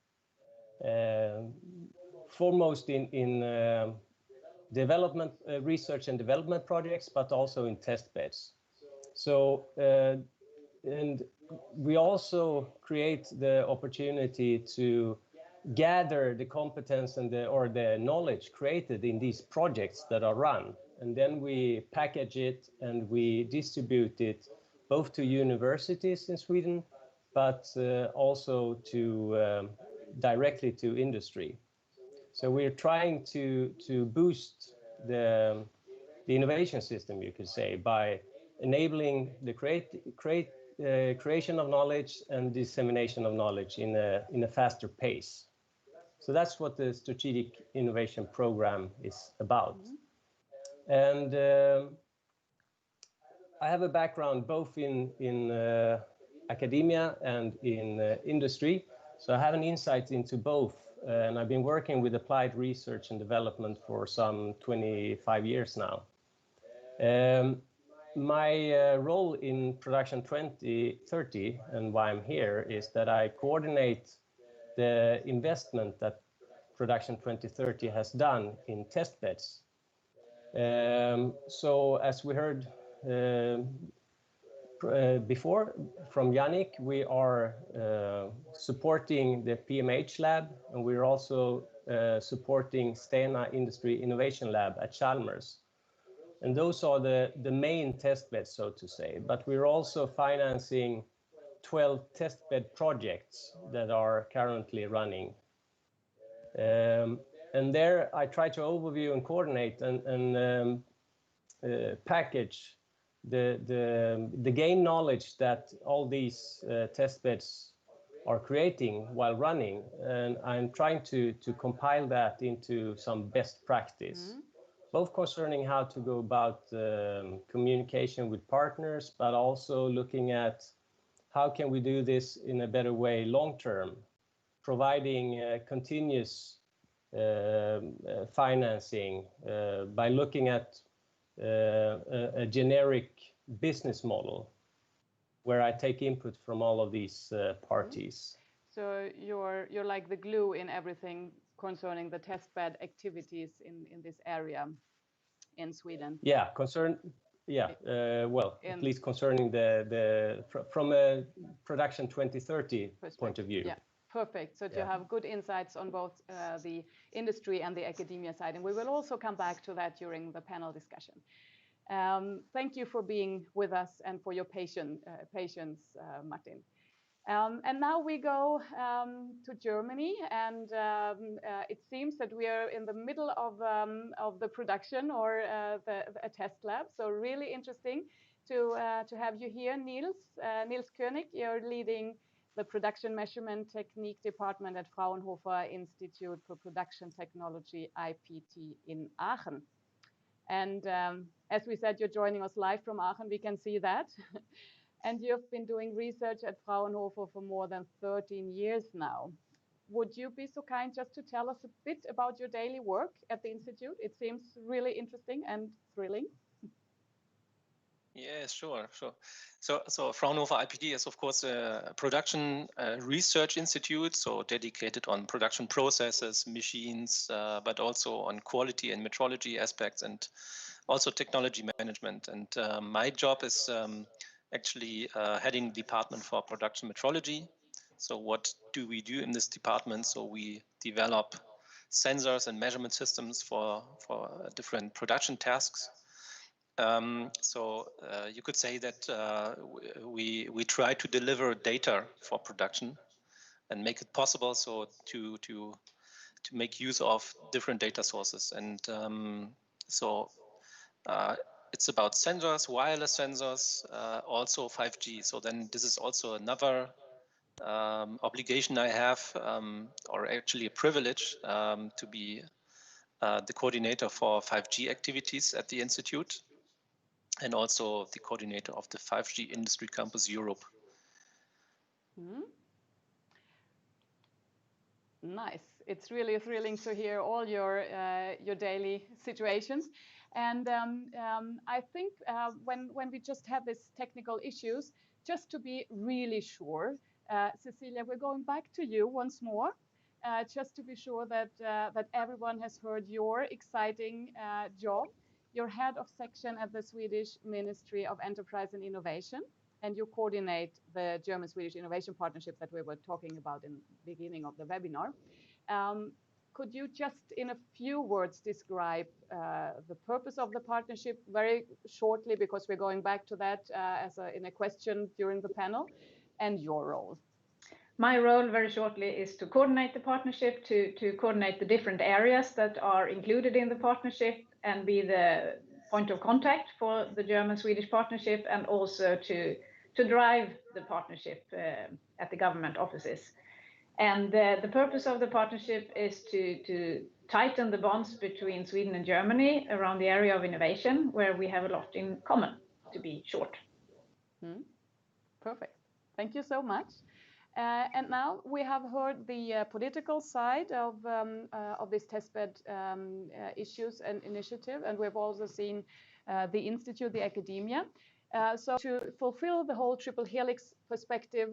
foremost in development, research and development projects, but also in test beds. So, and we also create the opportunity to gather the competence and the knowledge created in these projects that are run, and then we package it and we distribute it both to universities in Sweden, but also to directly to industry. So we're trying to boost the innovation system, you could say, by enabling the creation of knowledge and dissemination of knowledge in a faster pace. So that's what the strategic innovation program is about. And I have a background both in academia and in industry, so I have an insight into both. And I've been working with applied research and development for some 25 years now. My role in Production 2030 and why I'm here is that I coordinate the investment that Production 2030 has done in Testbeds. So as we heard before from Yannick, we are supporting the PMH Lab, and we're also supporting Stena Industry Innovation Lab at Chalmers. And those are the main testbeds, so to say. But we're also financing 12 testbed projects that are currently running. And there I try to overview and coordinate and package the gain knowledge that all these testbeds are creating while running. And I'm trying to compile that into some best practice. Both concerning how to go about communication with partners, but also looking at how can we do this in a better way long-term, providing continuous financing by looking at a generic business model where I take input from all of these parties. So you're like the glue in everything concerning the testbed activities in this area in Sweden. Yeah, well, at least concerning from a Production 2030 point of view. Yeah, perfect. So to have good insights on both the industry and the academia side, and we will also come back to that during the panel discussion. Thank you for being with us and for your patience, Martin. And now we go to Germany, and it seems that we are in the middle of the production or a test lab. So really interesting to have you here, Nils. Nils Keonig, you're leading the Production Measurement Technique Department at Fraunhofer Institute for Production Technology, IPT, in Aachen. And as we said, you're joining us live from Aachen. We can see that. And you've been doing research at Fraunhofer for more than 13 years now. Would you be so kind just to tell us a bit about your daily work at the Institute? It seems really interesting and thrilling. Yeah, sure. So Fraunhofer IPD is, of course, a production research institute, so dedicated on production processes, machines, but also on quality and metrology aspects, and also technology management. And my job is actually heading the department for production metrology. So what do we do in this department? So we develop sensors and measurement systems for different production tasks. So you could say that we try to deliver data for production and make it possible so to make use of different data sources. And it's about sensors, wireless sensors, also 5G. So then this is also another obligation I have, or actually a privilege, to be the coordinator for 5G activities at the Institute, and also the coordinator of the 5G Industry Campus Europe. Nice. It's really thrilling to hear all your daily situations. And I think when we just have these technical issues, just to be really sure, Cecilia, we're going back to you once more, just to be sure that that everyone has heard your exciting job. You're head of section at the Swedish Ministry of Enterprise and Innovation, and you coordinate the German-Swedish Innovation Partnership that we were talking about in the beginning of the webinar. Could you just in a few words describe the purpose of the partnership very shortly, because we're going back to that in a question during the panel, and your role? My role, very shortly, is to coordinate the partnership, to coordinate the different areas that are included in the partnership and be the point of contact for the German-Swedish partnership, and also to drive the partnership at the government offices. And the purpose of the partnership is to tighten the bonds between Sweden and Germany around the area of innovation, where we have a lot in common, to be short. Perfect. Thank you so much. And now we have heard the political side of this testbed issues and initiative, and we've also seen the institute, the academia. So to fulfill the whole triple helix perspective,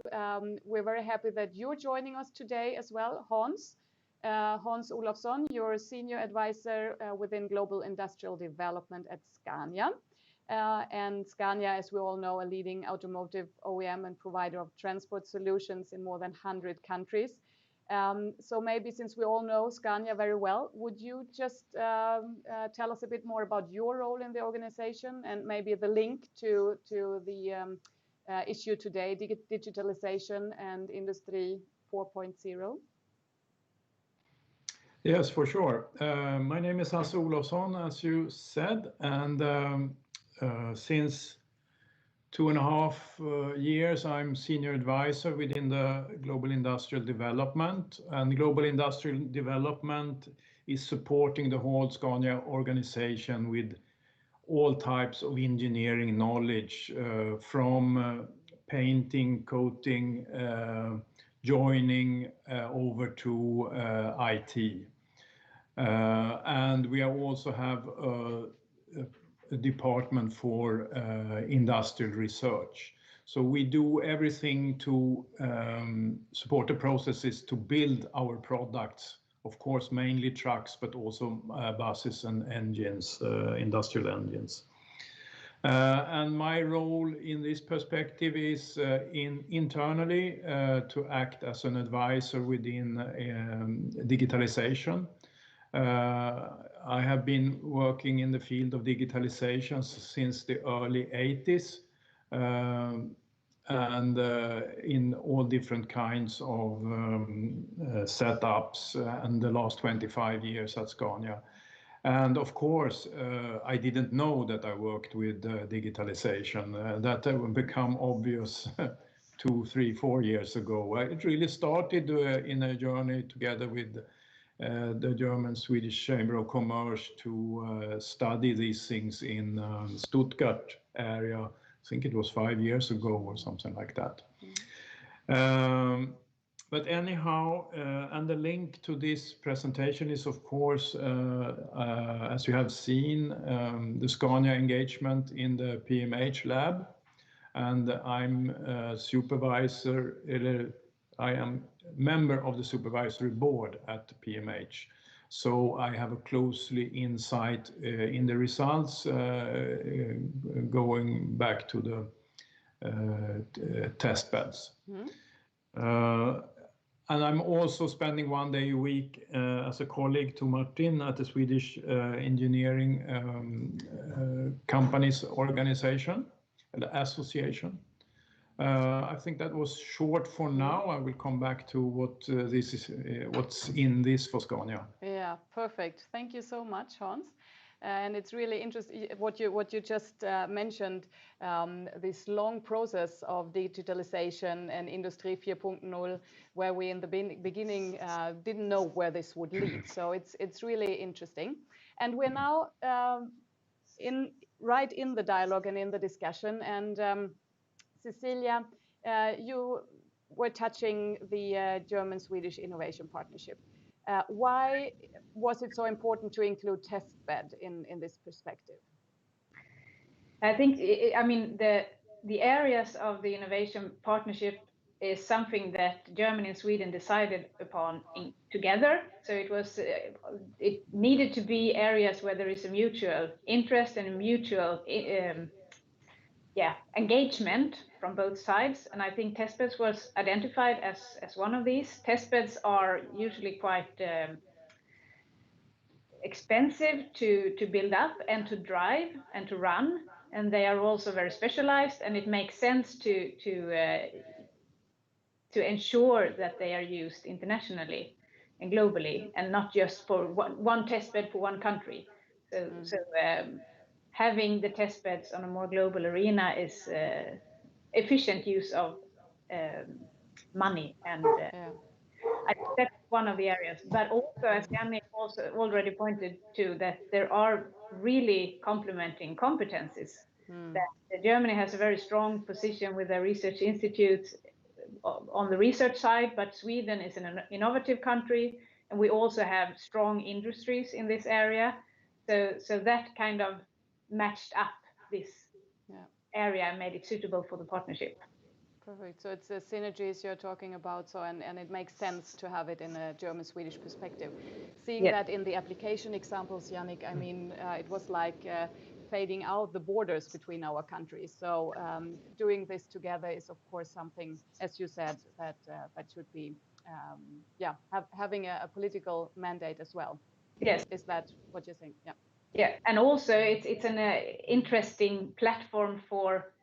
we're very happy that you're joining us today as well, Hans. Hans Olofsson, you're a senior advisor within global industrial development at Scania. And Scania, as we all know, a leading automotive OEM and provider of transport solutions in more than 100 countries. So maybe since we all know Scania very well, would you just tell us a bit more about your role in the organization and maybe the link to the issue today, digitalization and Industry 4.0? Yes, for sure. My name is Hans Olofsson, as you said, and since 2.5 years, I'm senior advisor within the Global Industrial Development. And Global Industrial Development is supporting the whole Scania organization with all types of engineering knowledge, from painting, coating, joining over to IT. And we also have a department for industrial research. So we do everything to support the processes to build our products, of course, mainly trucks, but also buses and engines, industrial engines. And my role in this perspective is internally to act as an advisor within digitalization. I have been working in the field of digitalization since the early 80s, and in all different kinds of setups, and the last 25 years at Scania. And of course, I didn't know that I worked with digitalization. That would become obvious 2, 3, 4 years ago. It really started in a journey together with the German-Swedish Chamber of Commerce to study these things in Stuttgart area. I think it was 5 years ago or something like that. But anyhow, and the link to this presentation is, of course, as you have seen, the Scania engagement in the PMH Lab. And I'm a supervisor, I am member of the supervisory board at PMH. So I have a closely insight in the results going back to the test beds. And I'm also spending 1 day a week as a colleague to Martin at the Swedish Engineering Companies Organization, the association. I think that was short for now. I will come back to what this is, what's in this for Scania. Yeah, perfect. Thank you so much, Hans. And it's really interesting what you just mentioned, this long process of digitalization and Industry 4.0, where we in the beginning didn't know where this would lead. So it's really interesting. And we're now right in the dialogue and in the discussion. And Cecilia, you were touching the German-Swedish Innovation Partnership. Why was it so important to include Testbed in this perspective? I think, I mean, the areas of the innovation partnership is something that Germany and Sweden decided upon together. So it needed to be areas where there is a mutual interest and a mutual engagement from both sides, and I think testbeds was identified as one of these. Testbeds are usually quite expensive to build up and to drive and to run, and they are also very specialized, and it makes sense to ensure that they are used internationally and globally, and not just for one testbed for one country. So having the testbeds on a more global arena is efficient use of money, and I think that's one of the areas. But also, as Jannik also already pointed to, that there are really complementing competencies. That Germany has a very strong position with their research institutes on the research side, but Sweden is an innovative country, and we also have strong industries in this area. So that kind of matched up this area and made it suitable for the partnership. Perfect. So it's the synergies you're talking about. So and it makes sense to have it in a German-Swedish perspective. Seeing that in the application examples, Jannik, I mean, it was like fading out the borders between our countries. So doing this together is, of course, something, as you said, that should be, having a political mandate as well. Yes. Is that what you think? Yeah. Yeah, and also it's an interesting platform for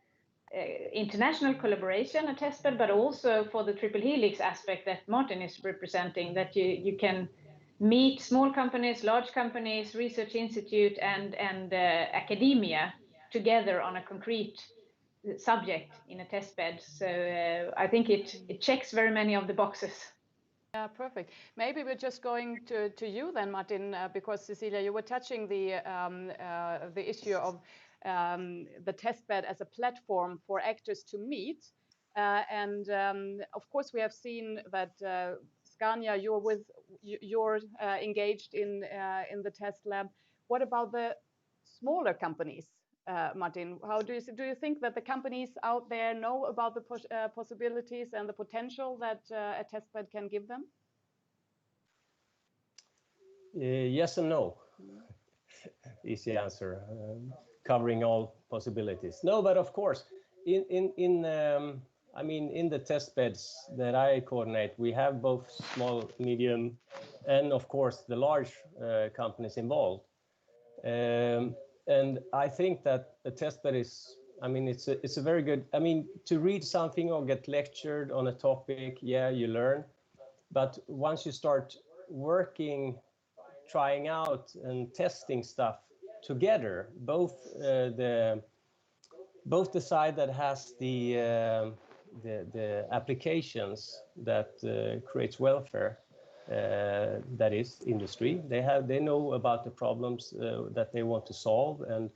international collaboration, a testbed, but also for the triple helix aspect that Martin is representing, that you can meet small companies, large companies, research institute, and academia together on a concrete subject in a testbed. So I think it checks very many of the boxes. Yeah, perfect. Maybe we're just going to you then, Martin, because Cecilia, you were touching the issue of the testbed as a platform for actors to meet, and of course we have seen that Scania, you're engaged in the test lab. What about the smaller companies, Martin? How do you think that the companies out there know about the possibilities and the potential that a testbed can give them? Yes and no. Easy answer, covering all possibilities. No, but of course, I mean, in the testbeds that I coordinate, we have both small, medium, and of course the large companies involved. And I think that a testbed is, I mean, it's a very good, I mean, to read something or get lectured on a topic, yeah, you learn. But once you start working, trying out and testing stuff together, both the side that has the applications that creates welfare, that is industry, they know about the problems that they want to solve, and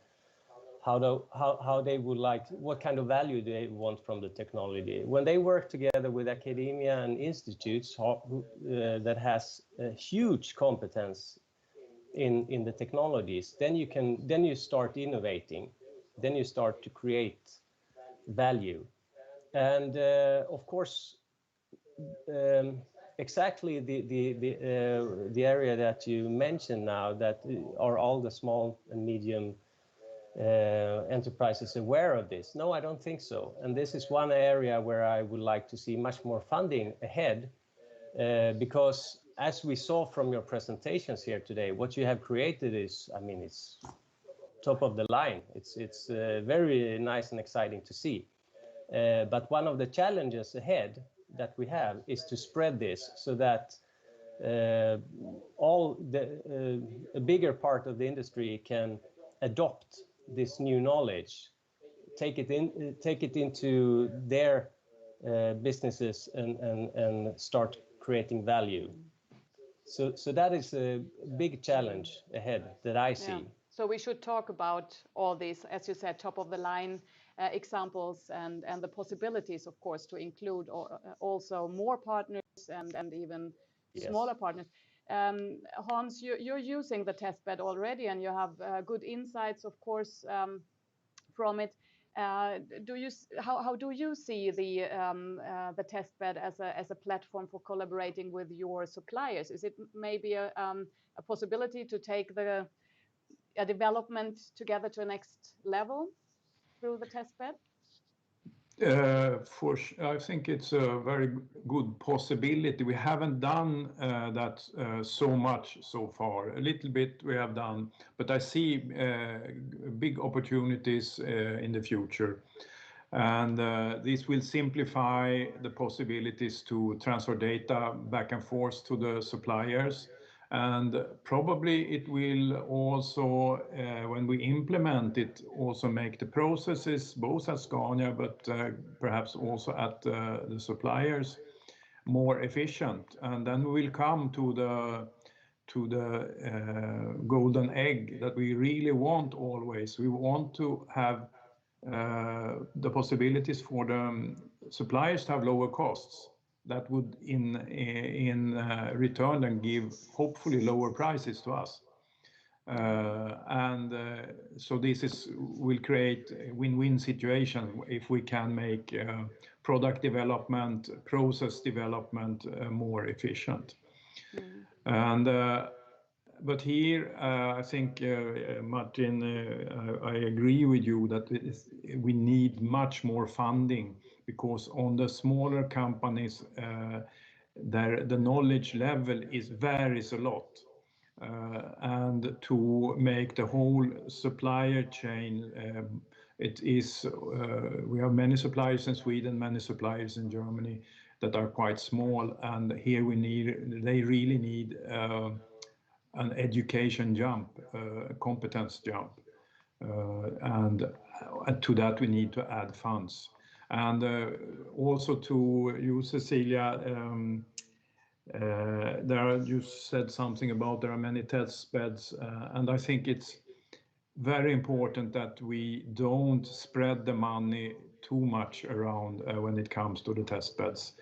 how they would like, what kind of value they want from the technology. When they work together with academia and institutes that has a huge competence in the technologies, then you start innovating, then you start to create value. And of course, exactly the area that you mentioned now, that are all the small and medium enterprises aware of this? No, I don't think so. And this is one area where I would like to see much more funding ahead, because as we saw from your presentations here today, what you have created is, I mean, it's top of the line. It's very nice and exciting to see. But one of the challenges ahead that we have is to spread this so that a bigger part of the industry can adopt this new knowledge, take it into their businesses and start creating value. So that is a big challenge ahead that I see. Yeah. So we should talk about all these, as you said, top of the line examples and the possibilities, of course, to include also more partners and even smaller partners. Hans, you're using the testbed already, and you have good insights, of course, from it. How do you see the testbed as a platform for collaborating with your suppliers? Is it maybe a possibility to take a development together to a next level through the testbed? I think it's a very good possibility. We haven't done that so much so far. A little bit we have done, but I see big opportunities in the future. And this will simplify the possibilities to transfer data back and forth to the suppliers. And probably it will also, when we implement it, also make the processes, both at Scania, but perhaps also at the suppliers, more efficient. And then we will come to the golden egg that we really want always. We want to have the possibilities for the suppliers to have lower costs. That would in return and give hopefully lower prices to us. So this will create a win-win situation if we can make product development, process development more efficient. But here, I think, Martin, I agree with you that we need much more funding, because on the smaller companies, the knowledge level varies a lot. And to make the whole supplier chain, we have many suppliers in Sweden, many suppliers in Germany that are quite small, and here they really need an education jump, a competence jump, and to that we need to add funds. And also to you, Cecilia, you said something about there are many test beds, and I think it's very important that we don't spread the money too much around when it comes to the test beds,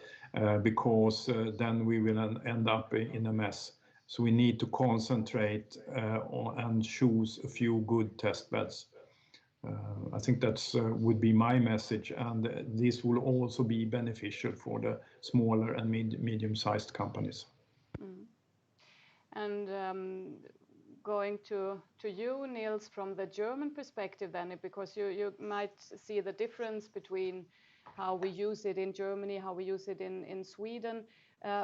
because then we will end up in a mess. So we need to concentrate and choose a few good test beds. I think that's would be my message, and this will also be beneficial for the smaller and medium-sized companies. And going to you, Nils, from the German perspective then, because you might see the difference between how we use it in Germany, how we use it in Sweden.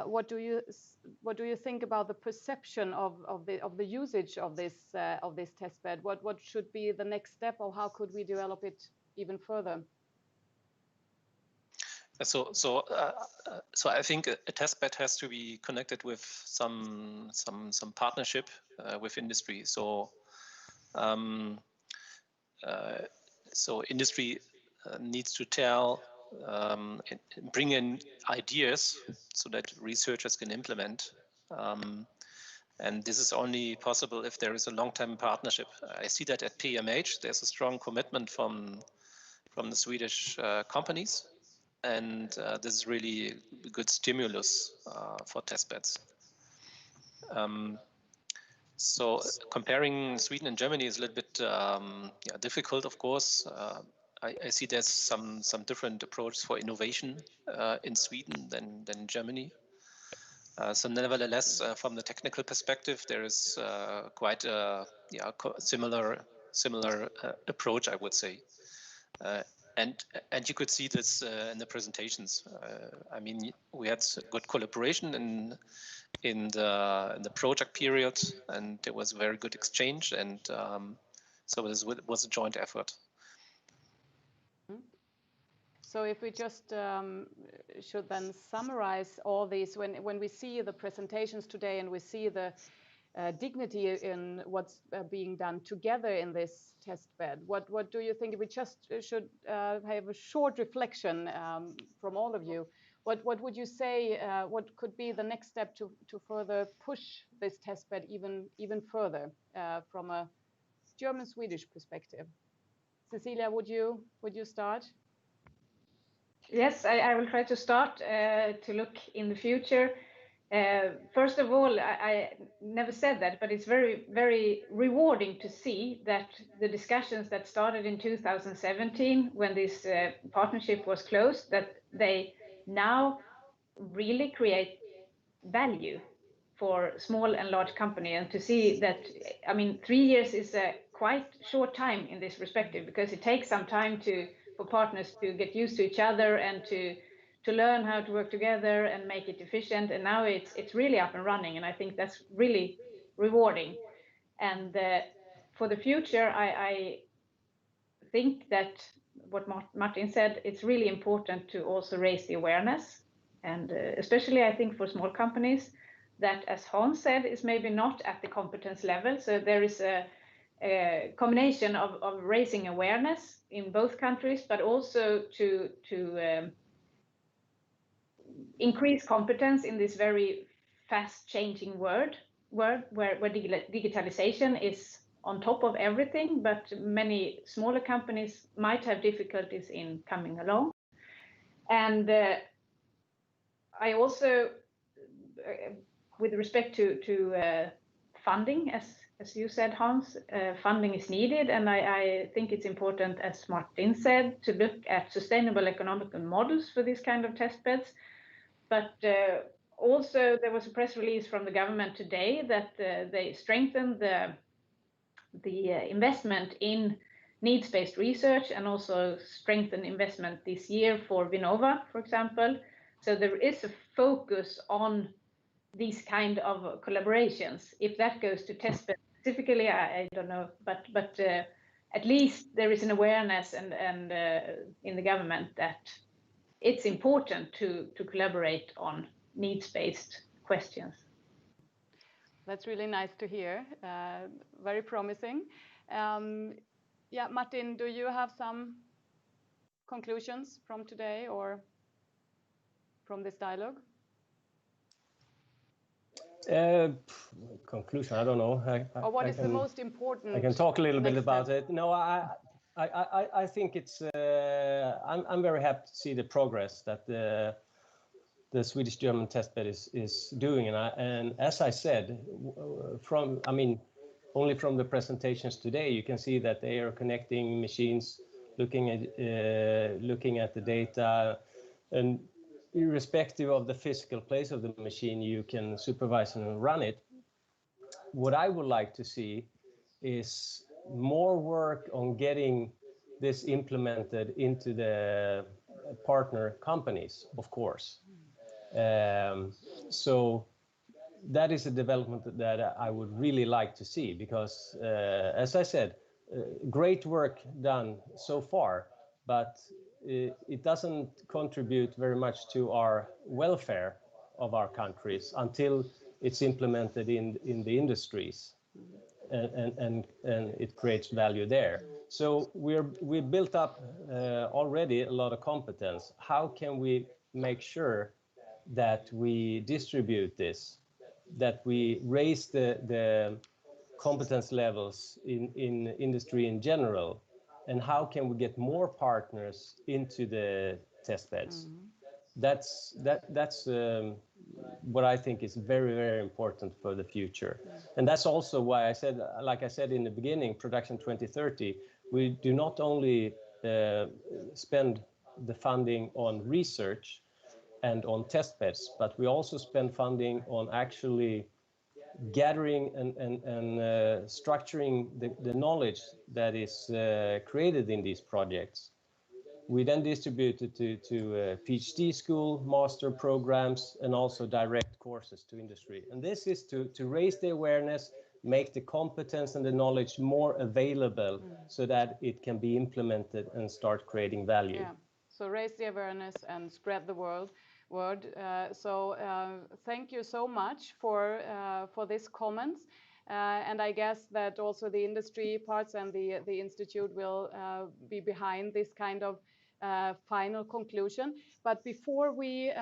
What do you think about the perception of the usage of this test bed? What should be the next step, or how could we develop it even further? So I think a test bed has to be connected with some partnership with industry. So industry needs to bring in ideas so that researchers can implement. And this is only possible if there is a long-term partnership. I see that at PMH, there's a strong commitment from the Swedish companies. And this is really a good stimulus for testbeds. So comparing Sweden and Germany is a little bit difficult, of course. I see there's some different approaches for innovation in Sweden than in Germany. So nevertheless, from the technical perspective, there is quite a similar approach, I would say. And you could see this in the presentations. I mean, we had good collaboration in the project period, and there was a very good exchange, and so this was a joint effort. So if we just should then summarize all these, when we see the presentations today and we see the dignity in what's being done together in this test bed, what do you think? We just should have a short reflection from all of you. What would you say? What could be the next step to further push this test bed even further from a German-Swedish perspective? Cecilia, would you start? Yes, I will try to start to look in the future. First of all, I never said that, but it's very, very rewarding to see that the discussions that started in 2017, when this partnership was closed, that they now really create value for small and large company, and to see that, I mean, 3 years is a quite short time in this perspective, because it takes some time to for partners to get used to each other and to learn how to work together and make it efficient. And now it's really up and running, and I think that's really rewarding. And for the future, I think that what Martin said, it's really important to also raise the awareness, and especially I think for small companies that, as Hans said, is maybe not at the competence level. So there is a combination of raising awareness in both countries, but also to increase competence in this very fast changing world where digitalization is on top of everything, but many smaller companies might have difficulties in coming along. And I also, with respect to funding, as you said, Hans, funding is needed, and I think it's important, as Martin said, to look at sustainable economical models for this kind of test beds. But also there was a press release from the government today that they strengthened the investment in needs-based research and also strengthened investment this year for Vinnova, for example. So there is a focus on these kind of collaborations. If that goes to Testbed specifically, I don't know, but at least there is an awareness and in the government that it's important to collaborate on needs-based questions. That's really nice to hear. Very promising. Yeah, Martin, do you have some conclusions from today or from this dialogue? Conclusion, I don't know. Or what is the most important? I can talk a little bit about it. No, I think it's. I'm very happy to see the progress that the Swedish-German testbed is doing, and as I said, only from the presentations today, you can see that they are connecting machines, looking at the data, and irrespective of the physical place of the machine, you can supervise and run it. What I would like to see is more work on getting this implemented into the partner companies, of course. So that is a development that I would really like to see, because as I said, great work done so far, but it doesn't contribute very much to our welfare of our countries until it's implemented in the industries, and it creates value there. So we built up already a lot of competence. How can we make sure that we distribute this, that we raise the competence levels in industry in general, and how can we get more partners into the test beds? That's what I think is very, very important for the future. And that's also why I said, like I said in the beginning, Production 2030, we do not only spend the funding on research and on test beds, but we also spend funding on actually gathering and structuring the knowledge that is created in these projects. We then distribute it to PhD school, master programs, and also direct courses to industry. And this is to raise the awareness, make the competence and the knowledge more available so that it can be implemented and start creating value. Yeah. So raise the awareness and spread the word. Thank you so much for these comments. And I guess that also the industry parts and the institute will be behind this kind of final conclusion. But before we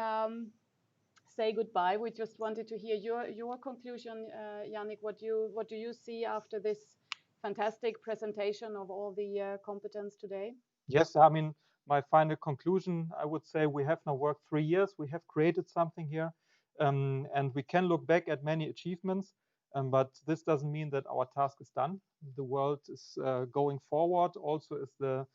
say goodbye, we just wanted to hear your conclusion, Yannick. What do you see after this fantastic presentation of all the competence today? Yes, I mean, my final conclusion, I would say we have now worked 3 years. We have created something here, and we can look back at many achievements, but this doesn't mean that our task is done. The world is going forward. Also, is the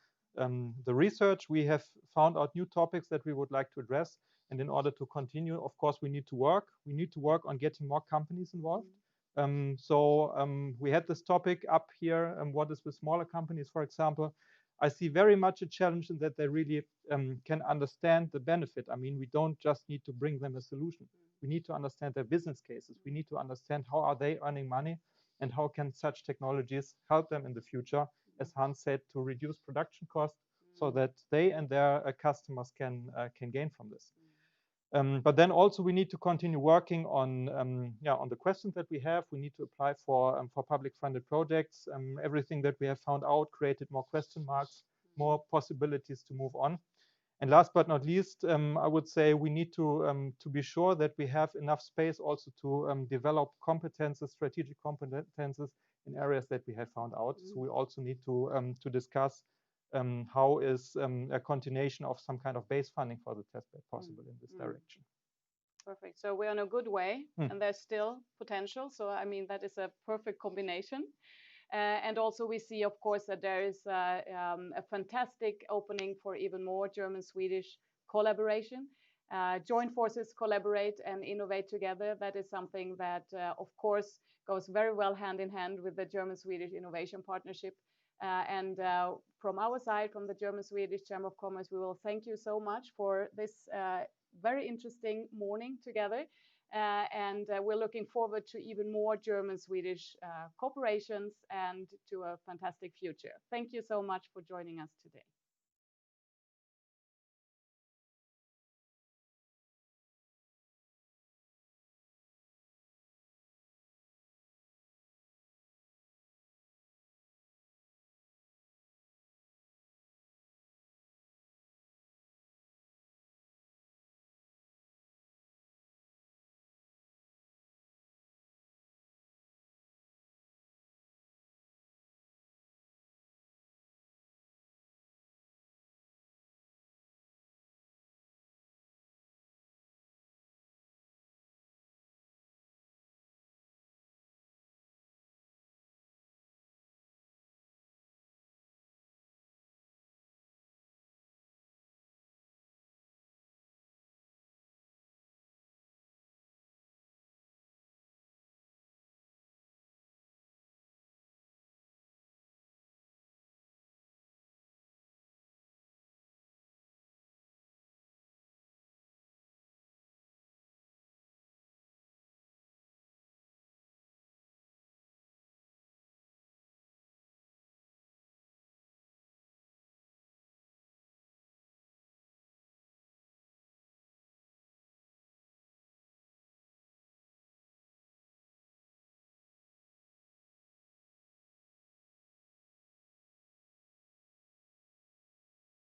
research. We have found out new topics that we would like to address, and in order to continue, of course, we need to work. We need to work on getting more companies involved. We had this topic up here, what is with smaller companies, for example. I see very much a challenge in that they really can understand the benefit. I mean, we don't just need to bring them a solution. We need to understand their business cases. We need to understand how are they earning money and how can such technologies help them in the future, as Hans said, to reduce production costs so that they and their customers can gain from this. But then also we need to continue working on on the questions that we have. We need to apply for public funded projects. Everything that we have found out created more question marks, more possibilities to move on. And last but not least, I would say we need to be sure that we have enough space also to develop competences, strategic competences in areas that we have found out. So we also need to discuss how is a continuation of some kind of base funding for the testbed possible in this direction. Perfect. So we're on a good way, and there's still potential. So I mean, that is a perfect combination. And also we see, of course, that there is a fantastic opening for even more German-Swedish collaboration. Join forces, collaborate and innovate together. That is something that, of course, goes very well hand in hand with the German-Swedish Innovation Partnership. And from our side, from the German-Swedish Chamber of Commerce, we will thank you so much for this very interesting morning together. And we're looking forward to even more German-Swedish cooperations and to a fantastic future. Thank you so much for joining us today.